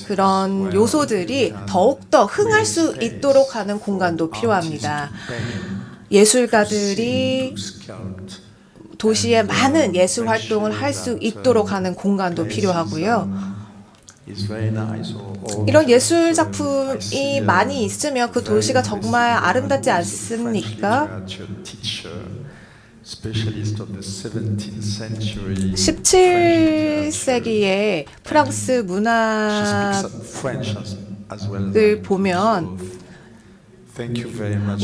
그런 요소들이 더욱더 흥할 수 있도록 하는 공간도 필요합니다. 예술가들이 도시에 많은 예술 활동을 할 수 있도록 하는 공간도 필요하고요. 이런 예술 작품이 많이 있으면 그 도시가 정말 아름답지 않습니까? 17세기의 프랑스 문학을 보면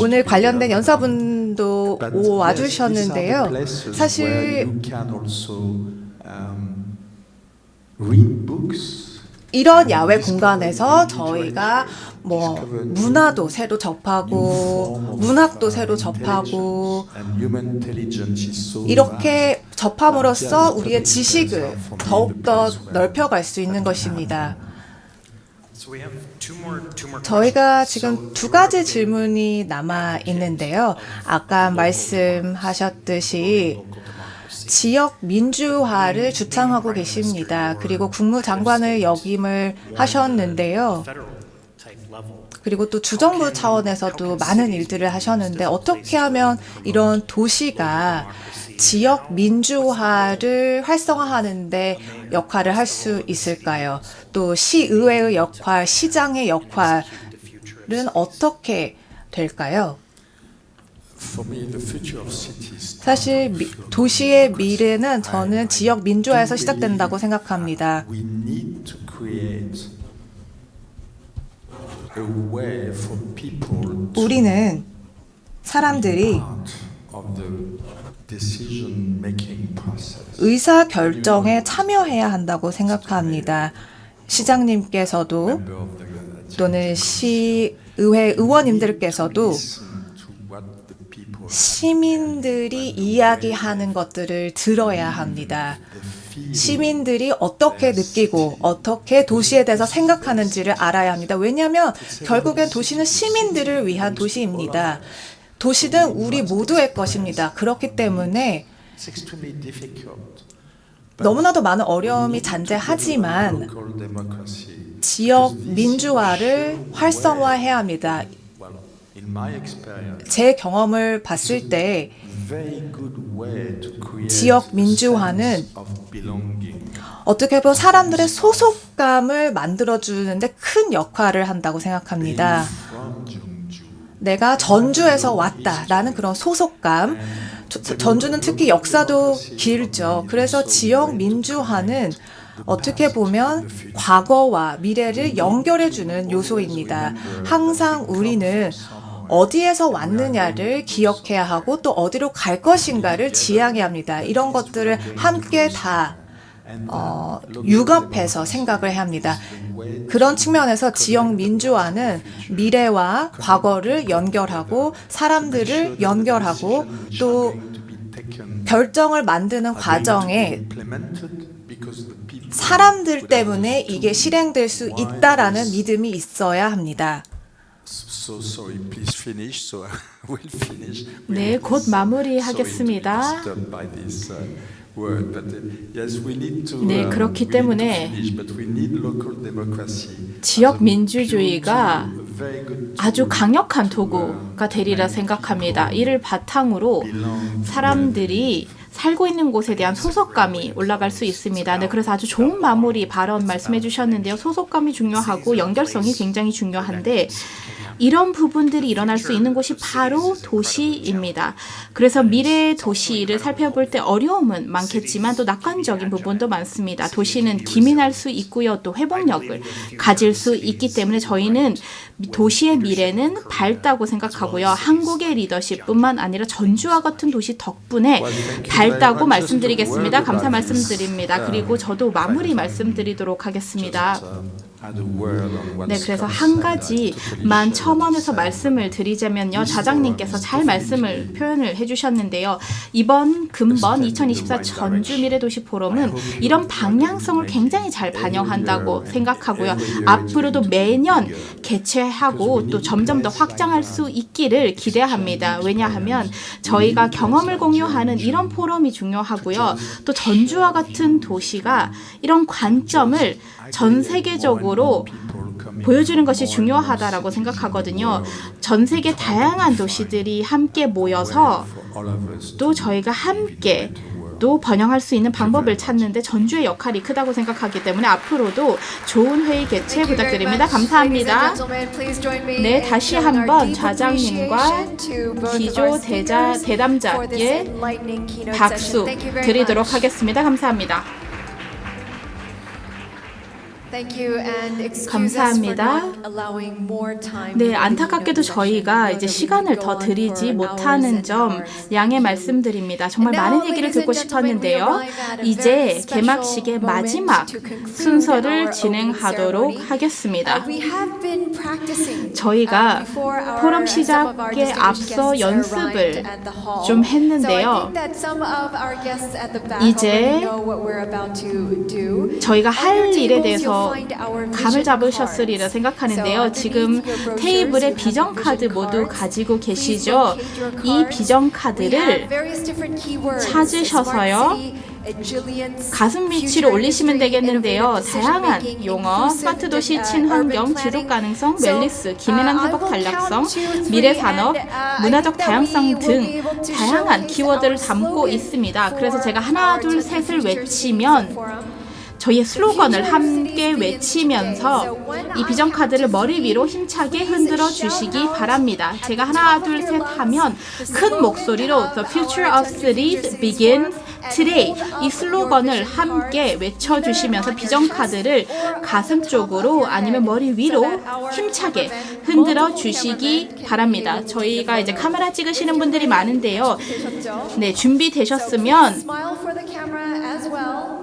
오늘 관련된 연사분도 와주셨는데요. 사실 이런 야외 공간에서 저희가 뭐 문화도 새로 접하고 문학도 새로 접하고 이렇게 접함으로써 우리의 지식을 더욱더 넓혀갈 수 있는 것입니다. 저희가 지금 두 가지 질문이 남아 있는데요. 아까 말씀하셨듯이 지역 민주화를 주창하고 계십니다. 그리고 국무장관을 역임을 하셨는데요. 그리고 또 주정부 차원에서도 많은 일들을 하셨는데 어떻게 하면 이런 도시가 지역 민주화를 활성화하는 데 역할을 할 수 있을까요? 또 시의회의 역할, 시장의 역할은 어떻게 될까요? 사실 도시의 미래는 저는 지역 민주화에서 시작된다고 생각합니다. 우리는 사람들이 의사 결정에 참여해야 한다고 생각합니다. 시장님께서도 또는 시의회 의원님들께서도 시민들이 이야기하는 것들을 들어야 합니다. 시민들이 어떻게 느끼고 어떻게 도시에 대해서 생각하는지를 알아야 합니다. 왜냐하면 결국엔 도시는 시민들을 위한 도시입니다. 도시는 우리 모두의 것입니다. 그렇기 때문에 너무나도 많은 어려움이 잔재하지만 지역 민주화를 활성화해야 합니다. 제 경험을 봤을 때 지역 민주화는 어떻게 보면 사람들의 소속감을 만들어주는데 큰 역할을 한다고 생각합니다. 내가 전주에서 왔다라는 그런 소속감, 전주는 특히 역사도 길죠. 그래서 지역 민주화는 어떻게 보면 과거와 미래를 연결해주는 요소입니다. 항상 우리는 어디에서 왔느냐를 기억해야 하고 또 어디로 갈 것인가를 지향해야 합니다. 이런 것들을 함께 다 융합해서 생각을 해야 합니다. 그런 측면에서 지역 민주화는 미래와 과거를 연결하고 사람들을 연결하고 또 결정을 만드는 과정에 사람들 때문에 이게 실행될 수 있다라는 믿음이 있어야 합니다. 네, 곧 마무리하겠습니다. 네, 그렇기 때문에 지역 민주주의가 아주 강력한 도구가 되리라 생각합니다. 이를 바탕으로 사람들이 살고 있는 곳에 대한 소속감이 올라갈 수 있습니다. 네, 그래서 아주 좋은 마무리 발언 말씀해 주셨는데요. 소속감이 중요하고 연결성이 굉장히 중요한데 이런 부분들이 일어날 수 있는 곳이 바로 도시입니다. 그래서 미래 도시를 살펴볼 때 어려움은 많겠지만 또 낙관적인 부분도 많습니다. 도시는 기민할 수 있고요. 또 회복력을 가질 수 있기 때문에 저희는 도시의 미래는 밝다고 생각하고요. 한국의 리더십뿐만 아니라 전주와 같은 도시 덕분에 밝다고 말씀드리겠습니다. 감사 말씀드립니다. 그리고 저도 마무리 말씀드리도록 하겠습니다. 네, 그래서 한 가지만 첨언해서 말씀을 드리자면요. 자장님께서 잘 말씀을 표현을 해주셨는데요. 이번 근본 2024 전주 미래도시 포럼은 이런 방향성을 굉장히 잘 반영한다고 생각하고요. 앞으로도 매년 개최하고 또 점점 더 확장할 수 있기를 기대합니다. 왜냐하면 저희가 경험을 공유하는 이런 포럼이 중요하고요. 또 전주와 같은 도시가 이런 관점을 전 세계적으로 보여주는 것이 중요하다라고 생각하거든요. 전 세계 다양한 도시들이 함께 모여서 또 저희가 함께 또 번영할 수 있는 방법을 찾는데 전주의 역할이 크다고 생각하기 때문에 앞으로도 좋은 회의 개최 부탁드립니다. 감사합니다. 네, 다시 한번 자장님과 기조 대담자의 박수 드리도록 하겠습니다. 감사합니다. 감사합니다. 네, 안타깝게도 저희가 이제 시간을 더 드리지 못하는 점 양해 말씀드립니다. 정말 많은 얘기를 듣고 싶었는데요. 이제 개막식의 마지막 순서를 진행하도록 하겠습니다. 저희가 포럼 시작에 앞서 연습을 좀 했는데요. 이제 저희가 할 일에 대해서 감을 잡으셨으리라 생각하는데요. 지금 테이블에 비전카드 모두 가지고 계시죠? 이 비전카드를 찾으셔서요. 가슴 위치로 올리시면 되겠는데요. 다양한 용어, 스마트 도시, 친환경, 지속 가능성, 웰니스, 기민한 회복 탄력성, 미래 산업, 문화적 다양성 등 다양한 키워드를 담고 있습니다. 그래서 제가 하나, 둘, 셋을 외치면 저희의 슬로건을 함께 외치면서 이 비전카드를 머리 위로 힘차게 흔들어 주시기 바랍니다. 제가 하나, 둘, 셋 하면 큰 목소리로 The future of cities begins today 이 슬로건을 함께 외쳐주시면서 비전카드를 가슴 쪽으로 아니면 머리 위로 힘차게 흔들어 주시기 바랍니다. 저희가 이제 카메라 찍으시는 분들이 많은데요. 네, 준비되셨으면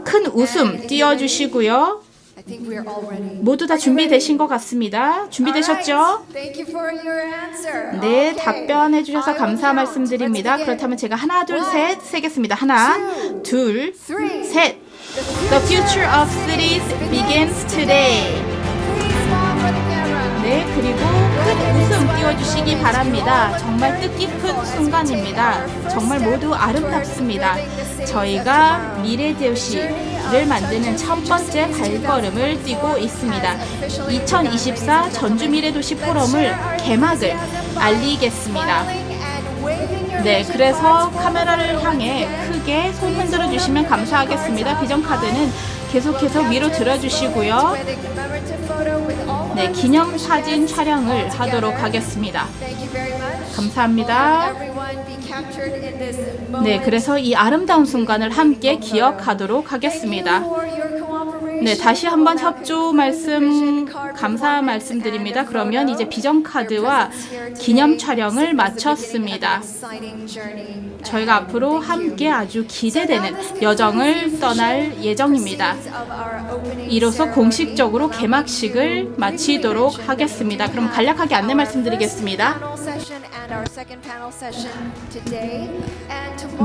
큰 웃음 띄워주시고요. 모두 다 준비되신 것 같습니다. 준비되셨죠? 네, 답변해 주셔서 감사 말씀드립니다. 그렇다면 제가 하나, 둘, 셋 세겠습니다. 하나, 둘, 셋. The future of cities begins today. 네, 그리고 큰 웃음 띄워주시기 바랍니다. 정말 뜻깊은 순간입니다. 정말 모두 아름답습니다. 저희가 미래도시를 만드는 첫 번째 발걸음을 띄고 있습니다. 2024 전주 미래도시 포럼을 개막을 알리겠습니다. 네, 그래서 카메라를 향해 크게 손 흔들어 주시면 감사하겠습니다. 비전카드는 계속해서 위로 들어주시고요. 네, 기념사진 촬영을 하도록 하겠습니다. 감사합니다. 네, 그래서 이 아름다운 순간을 함께 기억하도록 하겠습니다. 네, 다시 한번 협조 말씀 감사 말씀드립니다. 그러면 이제 비전 카드와 기념 촬영을 마쳤습니다. 저희가 앞으로 함께 아주 기대되는 여정을 떠날 예정입니다. 이로써 공식적으로 개막식을 마치도록 하겠습니다. 그럼 간략하게 안내 말씀드리겠습니다.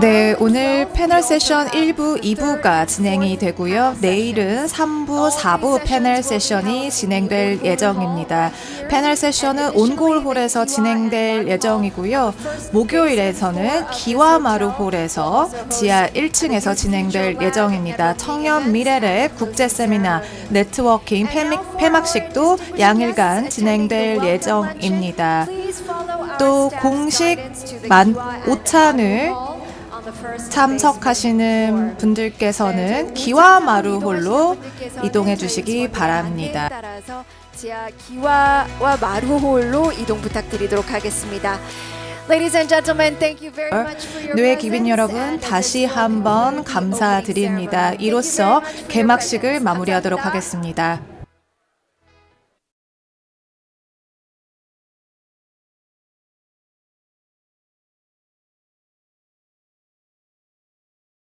네, 오늘 패널 세션 1부, 2부가 진행이 되고요. 내일은 3부, 4부 패널 세션이 진행될 예정입니다. 패널 세션은 온골홀에서 진행될 예정이고요. 목요일에서는 기와마루홀에서 지하 1층에서 진행될 예정입니다. 청년 미래랩 국제 세미나 네트워킹 폐막식도 양일간 진행될 예정입니다. 또 공식 15,000을 참석하시는 분들께서는 기와마루홀로 이동해 주시기 바랍니다. 따라서 지하 기와와 마루홀로 이동 부탁드리도록 하겠습니다. Ladies and gentlemen, thank you very much for your 뇌 기빈 여러분 다시 한번 감사드립니다. 이로써 개막식을 마무리하도록 하겠습니다.